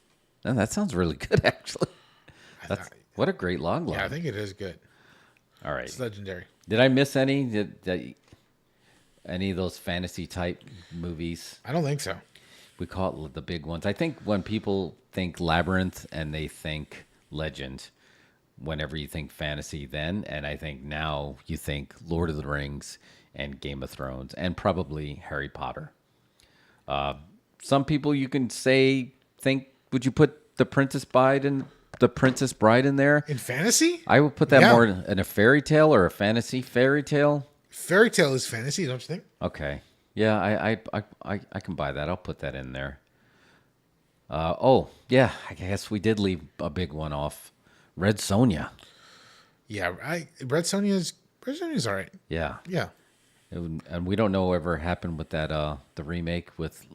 And that sounds really good, actually. What a great log line. Yeah, I think it is good. All right. It's legendary. Did I miss any? Any of those fantasy type movies? I don't think so. We call it the big ones. I think when people think Labyrinth and they think Legend, whenever you think fantasy then, and I think now you think Lord of the Rings and Game of Thrones and probably Harry Potter. Some people you can think, would you put The Princess Bride in there? In fantasy? I would put that more in a fairy tale or a fantasy fairy tale. Fairy tale is fantasy, don't you think? Okay. Yeah, I can buy that. I'll put that in there. I guess we did leave a big one off. Red Sonja. Yeah, Red Sonja's all right. Yeah. Yeah. And we don't know whatever happened with that the remake with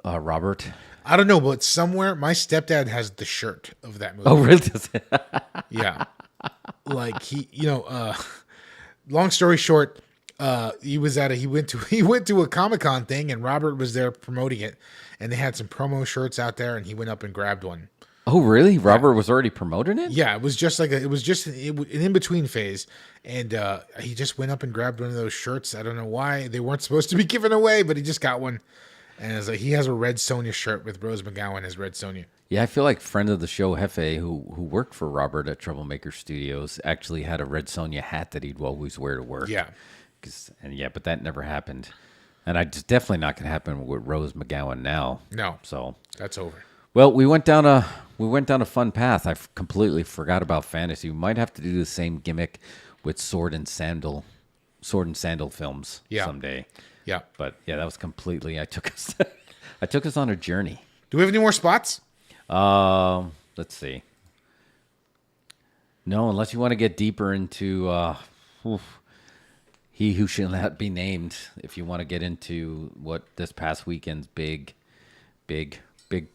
Robert. I don't know, but somewhere my stepdad has the shirt of that movie. Oh, really? Yeah. Like long story short, he went to a Comic-Con thing and Robert was there promoting it and they had some promo shirts out there and he went up and grabbed one. Oh, really? Robert was already promoting it? Yeah, it was just an in-between phase. And he just went up and grabbed one of those shirts. I don't know why. They weren't supposed to be given away, but he just got one. And it was like, he has a Red Sonja shirt with Rose McGowan as Red Sonja. Yeah, I feel like friend of the show, Hefe, who worked for Robert at Troublemaker Studios, actually had a Red Sonja hat that he'd always wear to work. Yeah. But that never happened. And it's definitely not going to happen with Rose McGowan now. No. So that's over. Well, we went down a fun path. I completely forgot about fantasy. We might have to do the same gimmick with sword and sandal films someday. Yeah. But yeah, that was completely. I took us on a journey. Do we have any more spots? Let's see. No, unless you want to get deeper into He Who Shall Not Be Named. If you want to get into what this past weekend's big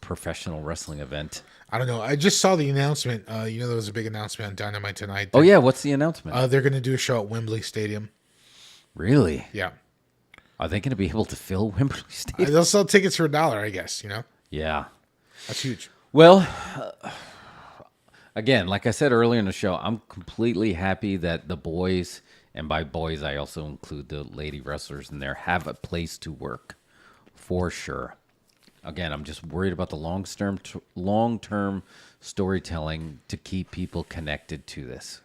professional wrestling event. I don't know. I just saw the announcement. There was a big announcement on Dynamite tonight. Oh yeah, what's the announcement? They're going to do a show at Wembley Stadium. Really? Yeah. Are they going to be able to fill Wembley Stadium? They'll sell tickets for $1, I guess. Yeah. That's huge. Well, again, like I said earlier in the show, I'm completely happy that the boys, and by boys I also include the lady wrestlers in there, have a place to work, for sure. Again, I'm just worried about the long-term storytelling to keep people connected to this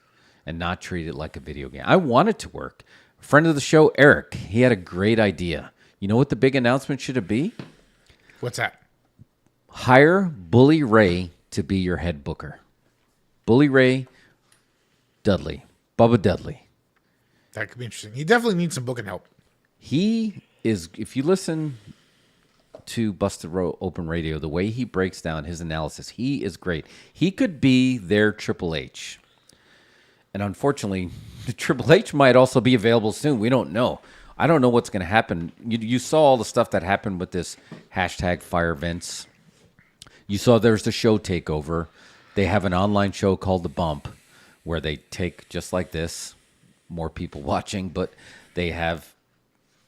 and not treat it like a video game. I want it to work. A friend of the show, Eric, he had a great idea. You know what the big announcement should be? What's that? Hire Bully Ray to be your head booker. Bully Ray Dudley. Bubba Dudley. That could be interesting. He definitely needs some booking help. He is, if you listen to Busted Open Radio, the way he breaks down his analysis, he is great. He could be their Triple H. And unfortunately, the Triple H might also be available soon. We don't know. I don't know what's going to happen. You saw all the stuff that happened with this hashtag Fire Vince. You saw there's the show takeover. They have an online show called The Bump where they take, just like this, more people watching, but they have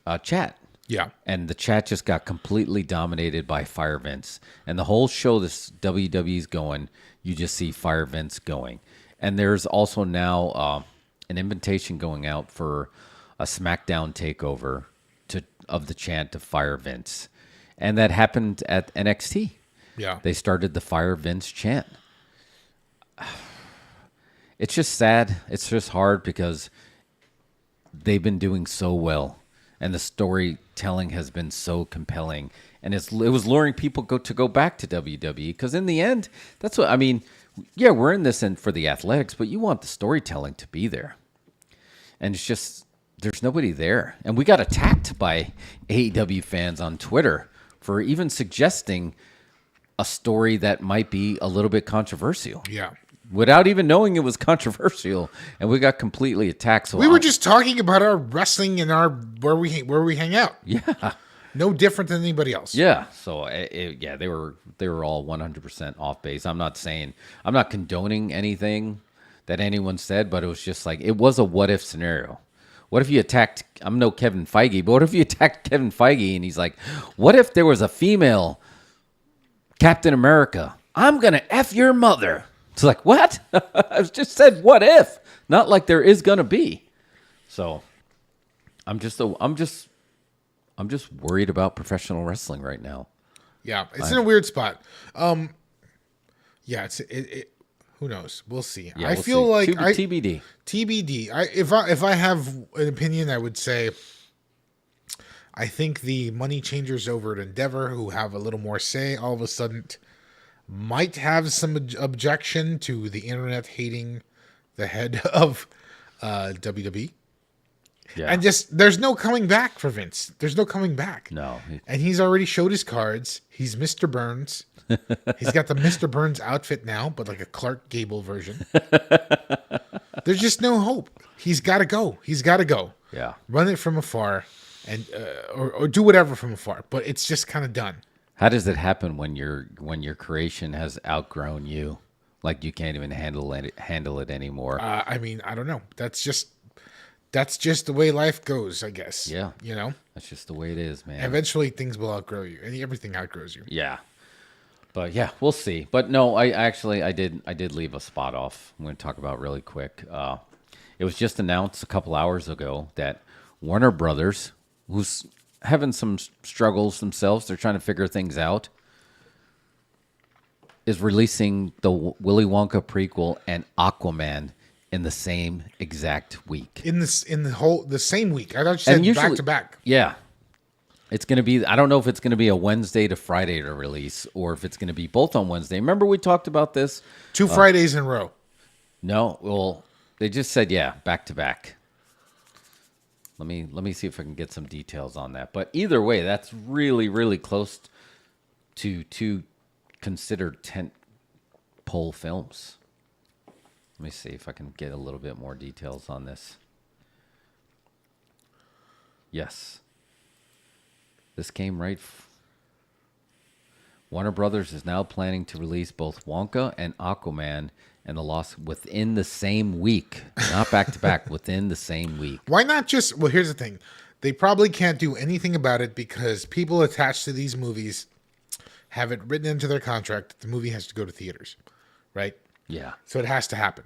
a chat. Yeah. And the chat just got completely dominated by Fire Vince. And the whole show this WWE's going, you just see Fire Vince going. And there's also now an invitation going out for a SmackDown takeover of the chant of Fire Vince. And that happened at NXT. Yeah. They started the Fire Vince chant. It's just sad. It's just hard because they've been doing so well. And the storytelling has been so compelling. And it was luring people to go back to WWE. Because in the end, that's what, I mean, yeah, we're in this for the athletics, but you want the storytelling to be there. And it's just, there's nobody there. And we got attacked by AEW fans on Twitter for even suggesting a story that might be a little bit controversial. Yeah. Without even knowing it was controversial, and we got completely attacked. So we were just talking about our wrestling and where we hang out. Yeah, no different than anybody else. Yeah, so yeah, they were all 100% off base. I'm not condoning anything that anyone said, but it was just like it was a what if scenario. What if you attacked? I'm no Kevin Feige, but what if you attacked Kevin Feige and he's like, what if there was a female Captain America? I'm gonna F your mother. It's like, what? I just said, what if? Not like there is going to be. So I'm just worried about professional wrestling right now. Yeah, it's in a weird spot. Yeah, who knows? We'll see. Yeah, I feel like TBD. TBD. If I have an opinion, I would say I think the money changers over at Endeavor, who have a little more say, all of a sudden might have some objection to the internet hating the head of WWE. Yeah. And just, there's no coming back for Vince. There's no coming back. No. And he's already showed his cards. He's Mr. Burns. He's got the Mr. Burns outfit now, but like a Clark Gable version. There's just no hope. He's got to go. He's got to go. Yeah. Run it from afar and or do whatever from afar. But it's just kind of done. How does it happen when your creation has outgrown you, like you can't even handle it anymore? I mean, I don't know. That's just the way life goes, I guess. Yeah, you know, that's just the way it is, man. Eventually, things will outgrow you, and everything outgrows you. Yeah, but yeah, we'll see. But no, I did leave a spot off. I'm going to talk about really quick. It was just announced a couple hours ago that Warner Brothers, who's having some struggles themselves, they're trying to figure things out, is releasing the Willy Wonka prequel and Aquaman in the same exact week. In the same week. I thought you said usually, back to back. Yeah. It's going to be, I don't know if it's going to be a Wednesday to Friday to release or if it's going to be both on Wednesday. Remember we talked about this? 2 Fridays in a row. No, well, they just said, back to back. Let me see if I can get some details on that. But either way, that's really, really close to two considered tent-pole films. Let me see if I can get a little bit more details on this. Yes. This came right. Warner Brothers is now planning to release both Wonka and Aquaman and the Lost within the same week. Not back to back, within the same week. Why not just, well, here's the thing. They probably can't do anything about it because people attached to these movies have it written into their contract that the movie has to go to theaters, right? Yeah. So it has to happen.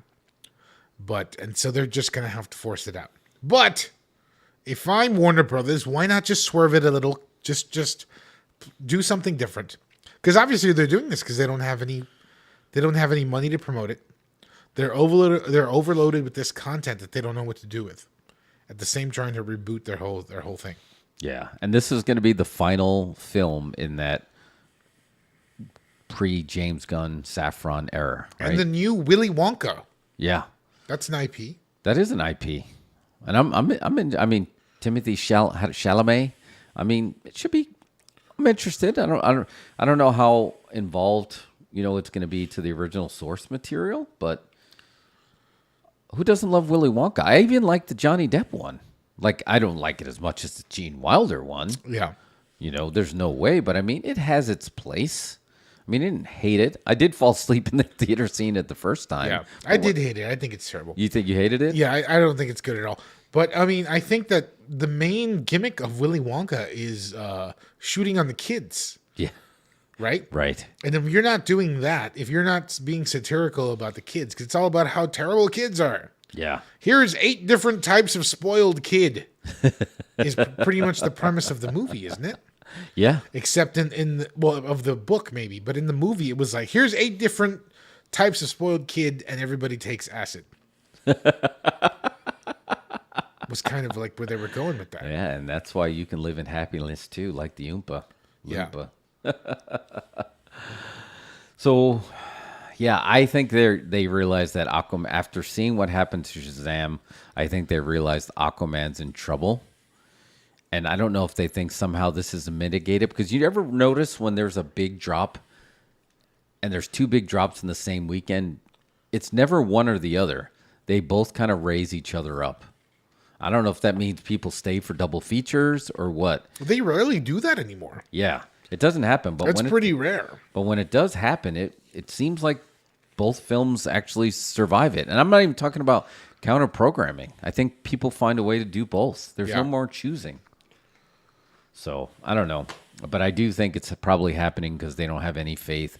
And so they're just going to have to force it out. But if I'm Warner Brothers, why not just swerve it a little? Just do something different. Because obviously they're doing this because they don't have any money to promote it. They're overloaded with this content that they don't know what to do with. At the same time, trying to reboot their whole thing. Yeah, and this is going to be the final film in that pre-James Gunn Saffron era, right? And the new Willy Wonka. Yeah, that's an IP. That is an IP, and I'm in. I mean, Timothy Chalamet. I mean, it should be. I'm interested. I don't know how involved it's going to be to the original source material, but who doesn't love Willy Wonka? I even like the Johnny Depp one. Like, I don't like it as much as the Gene Wilder one. Yeah. You know, there's no way, but I mean, it has its place. I mean, I didn't hate it. I did fall asleep in the theater seeing it the first time. Yeah, I did hate it. I think it's terrible. You think you hated it? Yeah, I don't think it's good at all. But I mean, I think that the main gimmick of Willy Wonka is shooting on the kids. Yeah. Right? Right. And if you're not doing that, if you're not being satirical about the kids, because it's all about how terrible kids are. Yeah. Here's 8 different types of spoiled kid is pretty much the premise of the movie, isn't it? Yeah. Except of the book maybe, but in the movie it was like, here's 8 different types of spoiled kid and everybody takes acid. Was kind of like where they were going with that. Yeah, and that's why you can live in happiness too, like the Oompa. Loompa. Yeah. So, yeah, I think they realized that Aquaman, after seeing what happened to Shazam, I think they realized Aquaman's in trouble. And I don't know if they think somehow this is mitigated, because you ever notice when there's a big drop and there's 2 big drops in the same weekend, it's never one or the other. They both kind of raise each other up. I don't know if that means people stay for double features or what. They rarely do that anymore. Yeah, it doesn't happen. But That's pretty rare. But when it does happen, it seems like both films actually survive it. And I'm not even talking about counter programming. I think people find a way to do both. There's no more choosing. So I don't know. But I do think it's probably happening because they don't have any faith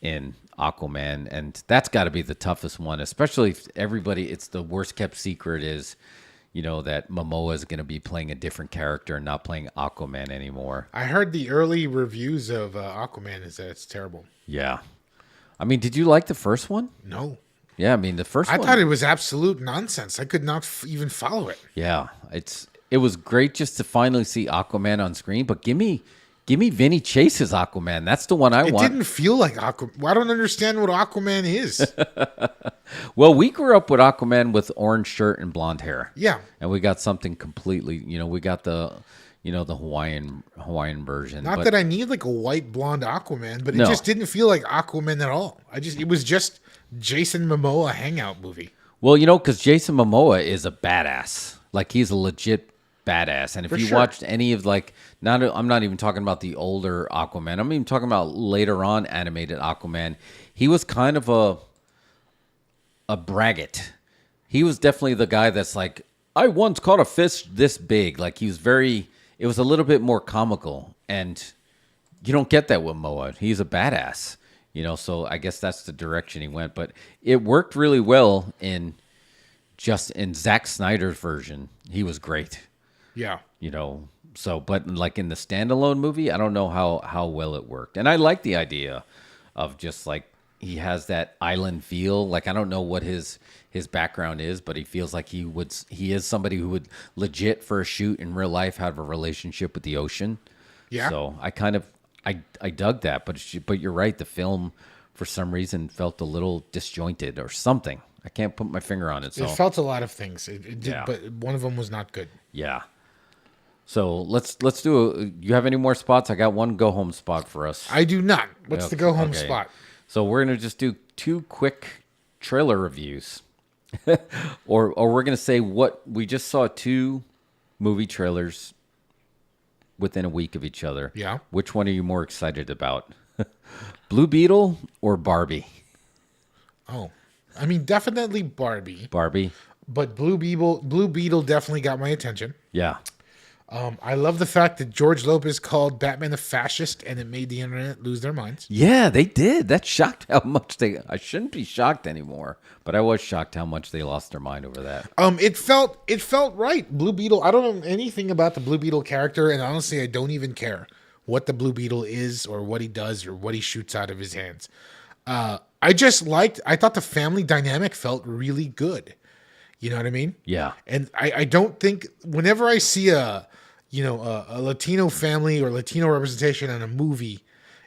in Aquaman. And that's got to be the toughest one, especially if it's the worst kept secret is, you know, that Momoa is going to be playing a different character and not playing Aquaman anymore. I heard the early reviews of Aquaman is that it's terrible. Yeah. I mean, did you like the first one? No. Yeah, I mean, the first one. I thought it was absolute nonsense. I could not even follow it. Yeah, it was great just to finally see Aquaman on screen, but give me Vinny Chase's Aquaman. That's the one I want. It didn't feel like Aquaman. I don't understand what Aquaman is. Well, we grew up with Aquaman with orange shirt and blonde hair. Yeah. And we got something completely, we got the Hawaiian version. Not that I need like a white blonde Aquaman, but it just didn't feel like Aquaman at all. It was just Jason Momoa hangout movie. Well, because Jason Momoa is a badass. Like, he's a legit badass. And if you watched any of I'm not even talking about the older Aquaman. I'm even talking about later on animated Aquaman. He was kind of a braggart. He was definitely the guy that's like, I once caught a fish this big. Like, it was a little bit more comical. And you don't get that with Moa. He's a badass. So I guess that's the direction he went. But it worked really well in Zack Snyder's version. He was great. Yeah. But like in the standalone movie, I don't know how well it worked. And I like the idea of just like, he has that island feel. Like, I don't know what his background is, but he feels like he is somebody who would legit for a shoot in real life have a relationship with the ocean. Yeah. So I dug that, but you're right. The film, for some reason, felt a little disjointed or something. I can't put my finger on it. So it felt a lot of things. It did, but one of them was not good. Yeah. So let's do you have any more spots? I got one go home spot for us. I do not. What's the go home spot? So we're gonna just do 2 quick trailer reviews, or we're gonna say what we just saw 2 movie trailers within a week of each other. Yeah. Which one are you more excited about? Blue Beetle or Barbie? Oh, I mean, definitely Barbie. Barbie. But Blue Beetle definitely got my attention. Yeah. I love the fact that George Lopez called Batman a fascist, and it made the internet lose their minds. Yeah, they did. That shocked how much I shouldn't be shocked anymore, but I was shocked how much they lost their mind over that. It felt right. Blue Beetle. I don't know anything about the Blue Beetle character, and honestly, I don't even care what the Blue Beetle is or what he does or what he shoots out of his hands. I thought the family dynamic felt really good. You know what I mean? Yeah. And I don't think whenever I see a Latino family or Latino representation in a movie,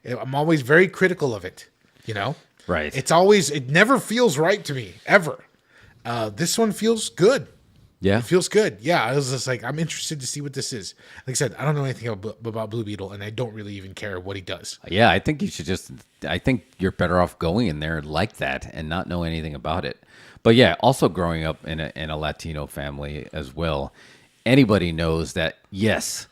I'm always very critical of it. Right. It never feels right to me ever. This one feels good. Yeah. It feels good. Yeah. I was just like, I'm interested to see what this is. Like I said, I don't know anything about Blue Beetle, and I don't really even care what he does. Yeah. I think I think you're better off going in there like that and not know anything about it. But yeah, also growing up in a Latino family as well. anybody knows that, yes,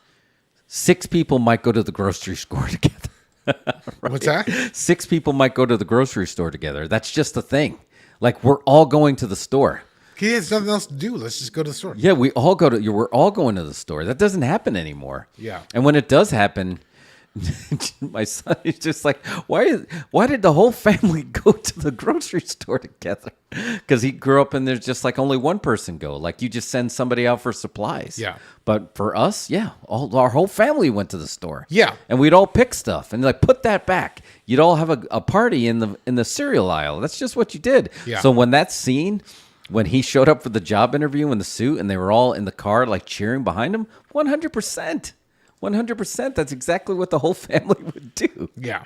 6 people might go to the grocery store together. Right? What's that? 6 people might go to the grocery store together. That's just a thing. Like, we're all going to the store. He has nothing else to do. Let's just go to the store. Yeah, we're all going to the store. That doesn't happen anymore. Yeah. And when it does happen, my son is just like, why did the whole family go to the grocery store together? Because he grew up and there's just like only one person go. Like, you just send somebody out for supplies. Yeah. But for us, yeah, our whole family went to the store. Yeah. And we'd all pick stuff and like put that back. You'd all have a party in the cereal aisle. That's just what you did. Yeah. So when that scene, when he showed up for the job interview in the suit and they were all in the car like cheering behind him, 100%. 100%. That's exactly what the whole family would do. Yeah.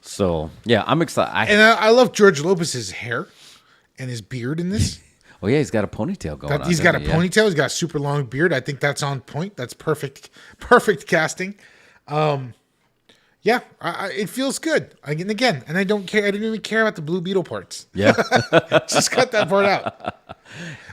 So, yeah, I'm excited. I love George Lopez's hair and his beard in this. Oh, yeah, he's got a ponytail going on. He's got a Yeah. ponytail. He's got a super long beard. I think that's on point. That's perfect casting. Yeah, it feels good. Again, and I don't care. I didn't even care about the Blue Beetle parts. Yeah. Just cut that part out.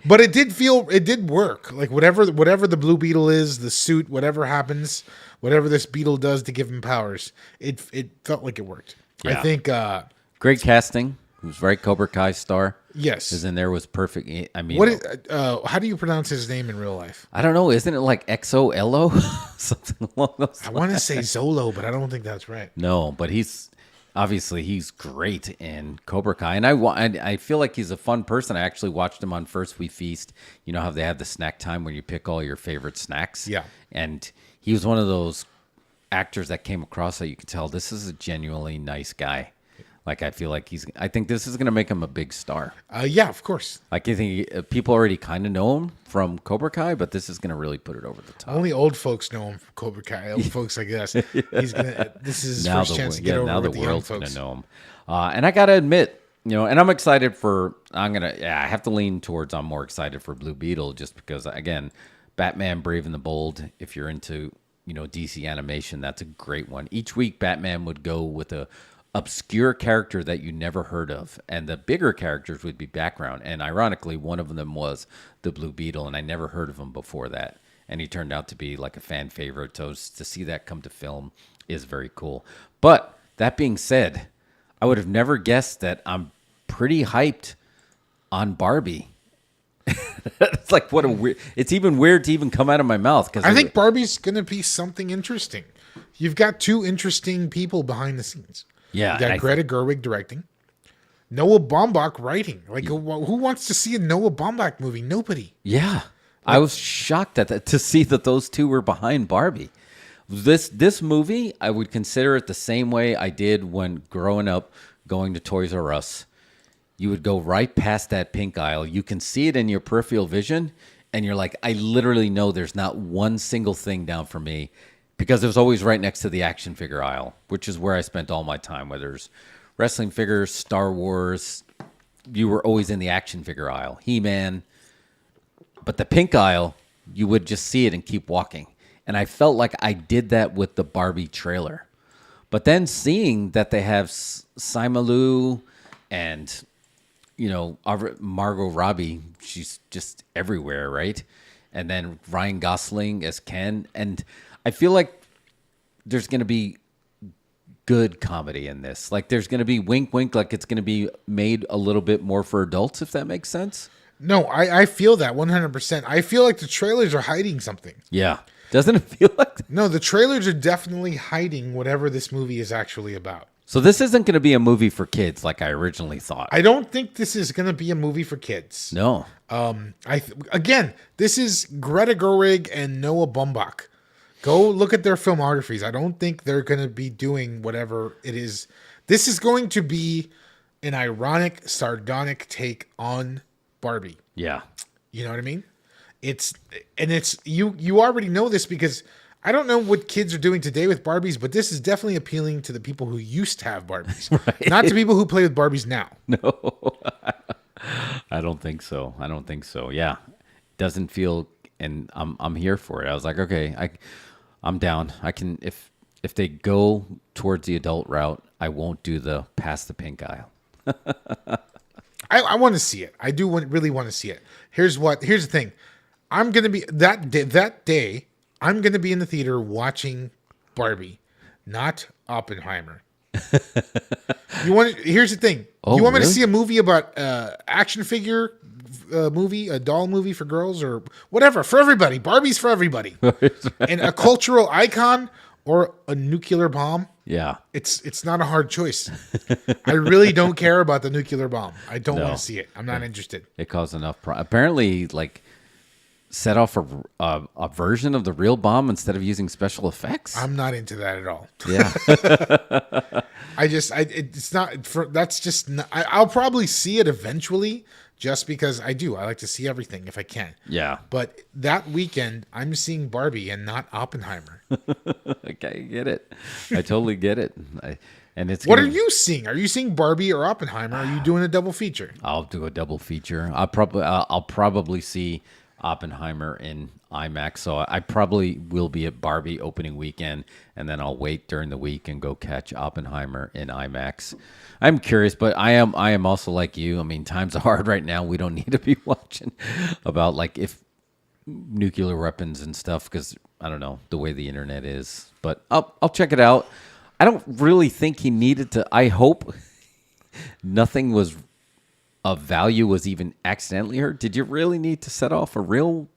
But it did work. Like whatever the Blue Beetle is, the suit, whatever happens, whatever this beetle does to give him powers, it felt like it worked. Yeah. I think great casting. Who's right? Cobra Kai star. Yes. Is in there was perfect. I mean, how do you pronounce his name in real life? I don't know. Isn't it like XOLO? Something along those lines. I want to say Zolo, but I don't think that's right. No, but he's great in Cobra Kai, and I feel like he's a fun person. I actually watched him on First We Feast. You know how they have the snack time where you pick all your favorite snacks. Yeah, and he was one of those actors that came across that you could tell this is a genuinely nice guy. Like, I feel like I think this is going to make him a big star. Yeah, of course. Like, I think people already kind of know him from Cobra Kai, but this is going to really put it over the top. Only old folks know him from Cobra Kai. Old folks like us. This is his first chance to get over with the young folks. Going to know him. And I got to admit, and I'm excited for, I have to lean towards I'm more excited for Blue Beetle just because, again, Batman Brave and the Bold, if you're into, DC animation, that's a great one. Each week, Batman would go with a obscure character that you never heard of, and the bigger characters would be background, and ironically one of them was the Blue Beetle, and I never heard of him before that, and he turned out to be like a fan favorite. So to see that come to film is very cool. But that being said, I would have never guessed that I'm pretty hyped on Barbie. It's like it's even weird to even come out of my mouth because I think Barbie's gonna be something interesting. You've got two interesting people behind the scenes. Yeah, you got Greta Gerwig directing, Noah Baumbach writing. Like, who wants to see a Noah Baumbach movie? Nobody. Yeah, I was shocked at that to see that those two were behind Barbie. This movie, I would consider it the same way I did when growing up, going to Toys R Us. You would go right past that pink aisle. You can see it in your peripheral vision, and you're like, I literally know there's not one single thing down for me. Because it was always right next to the action figure aisle, which is where I spent all my time, whether it's wrestling figures, Star Wars. You were always in the action figure aisle, He-Man. But the pink aisle, you would just see it and keep walking. And I felt like I did that with the Barbie trailer. But then seeing that they have Simu and, Margot Robbie, she's just everywhere, right? And then Ryan Gosling as Ken. And I feel like there's going to be good comedy in this. Like, there's going to be wink, wink, like it's going to be made a little bit more for adults, if that makes sense. No, I feel that 100%. I feel like the trailers are hiding something. Yeah. Doesn't it feel like that? No, the trailers are definitely hiding whatever this movie is actually about. So this isn't going to be a movie for kids like I originally thought. I don't think this is going to be a movie for kids. No. Again, this is Greta Gerwig and Noah Baumbach. Go look at their filmographies. I don't think they're going to be doing whatever it is. This is going to be an ironic, sardonic take on Barbie. Yeah. You know what I mean? You already know this because I don't know what kids are doing today with Barbies, but this is definitely appealing to the people who used to have Barbies, right? Not to people who play with Barbies now. No, I don't think so. Yeah. Doesn't feel, and I'm here for it. I was like, okay, I'm down. I can, if they go towards the adult route, I won't do the past the pink aisle. I want to see it. I do really want to see it. Here's the thing. I'm gonna be that day. I'm gonna be in the theater watching Barbie, not Oppenheimer. Here's the thing. Oh, you want me to really? see a movie about action figure movie, a doll movie for girls, or whatever for everybody? Barbie's for everybody, and a cultural icon or a nuclear bomb. Yeah. It's not a hard choice. I really don't care about the nuclear bomb. I don't No. want to see it. I'm not interested. It caused enough. Apparently, like, set off a version of the real bomb instead of using special effects. I'm not into that at all. Yeah. It's not for, that's just not, I'll probably see it eventually just because I like to see everything if I can. Yeah. But that weekend I'm seeing Barbie and not Oppenheimer. Okay, I get it. I totally get it. What are you seeing? Are you seeing Barbie or Oppenheimer? Are you doing a double feature? I'll do a double feature. I'll probably see Oppenheimer in IMAX, so I probably will be at Barbie opening weekend, and then I'll wait during the week and go catch Oppenheimer in IMAX. I'm curious, but I am also like you. I mean, times are hard right now. We don't need to be watching about like if nuclear weapons and stuff because I don't know the way the internet is. But I'll check it out. I don't really think he needed to. I hope nothing was of value was even accidentally hurt. Did you really need to set off a real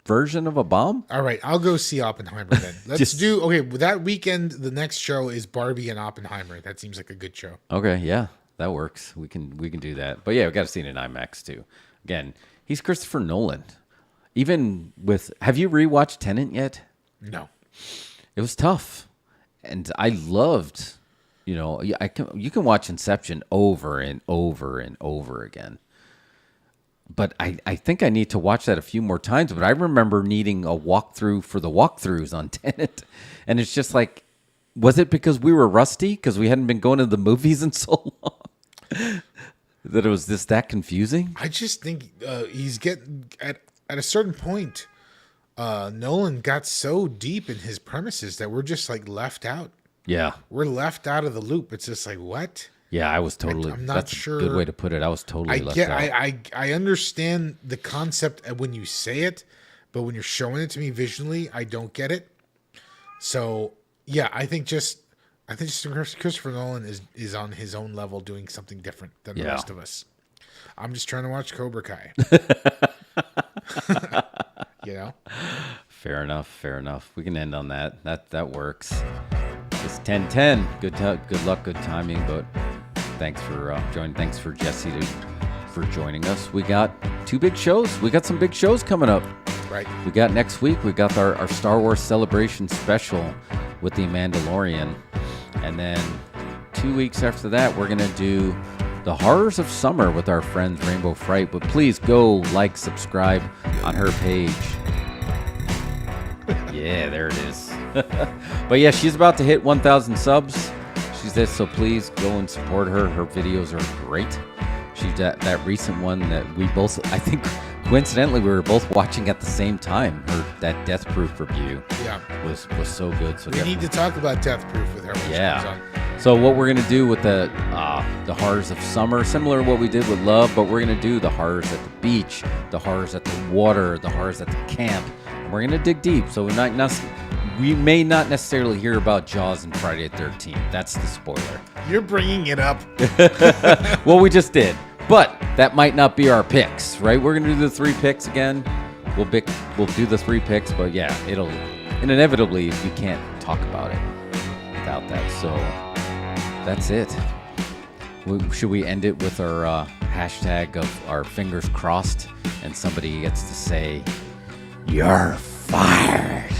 version of a bomb? All right, I'll go see Oppenheimer then. Let's do okay. That weekend, the next show is Barbie and Oppenheimer. That seems like a good show. Okay, yeah, that works. We can do that. But yeah, we got to see it in IMAX too. Again, he's Christopher Nolan. Even with, have you rewatched Tenet yet? No. It was tough, and I loved. You know, you can watch Inception over and over and over again. But I think I need to watch that a few more times. But I remember needing a walkthrough for the walkthroughs on Tenet. And it's just like, was it because we were rusty? Because we hadn't been going to the movies in so long? That it was that confusing? I just think he's getting, at a certain point, Nolan got so deep in his premises that we're just like left out. Yeah. We're left out of the loop. It's just like, what? Yeah, I was totally. I'm not that's sure. A good way to put it. I was totally left out. I understand the concept when you say it, but when you're showing it to me visually, I don't get it. So yeah, I think just Christopher Nolan is on his own level doing something different than the rest of us. I'm just trying to watch Cobra Kai. You know? Fair enough. We can end on that. That works. It's 10:10. Good luck, good timing. But thanks for joining. Thanks for Jesse for joining us. We got 2 big shows. We got some big shows coming up. Right. We got next week. We got our Star Wars Celebration special with the Mandalorian, and then 2 weeks after that, we're gonna do the horrors of summer with our friends Rainbow Fright. But please go subscribe on her page. Yeah, there it is. But yeah, she's about to hit 1,000 subs. She's there, so please go and support her. Her videos are great. She's that recent one that we both, I think, coincidentally, we were both watching at the same time. That Death Proof review was so good. So we need to talk about Death Proof with her when she comes on. So what we're gonna do with the horrors of summer, similar to what we did with Love, but we're gonna do the horrors at the beach, the horrors at the water, the horrors at the camp. And we're gonna dig deep. So we may not necessarily hear about Jaws and Friday the 13th. That's the spoiler. You're bringing it up. Well, we just did, but that might not be our picks, right? We're gonna do the 3 picks again. We'll do the 3 picks, but yeah, and inevitably you can't talk about it without that. So that's it. Should we end it with our hashtag of our fingers crossed and somebody gets to say, "You're fired"?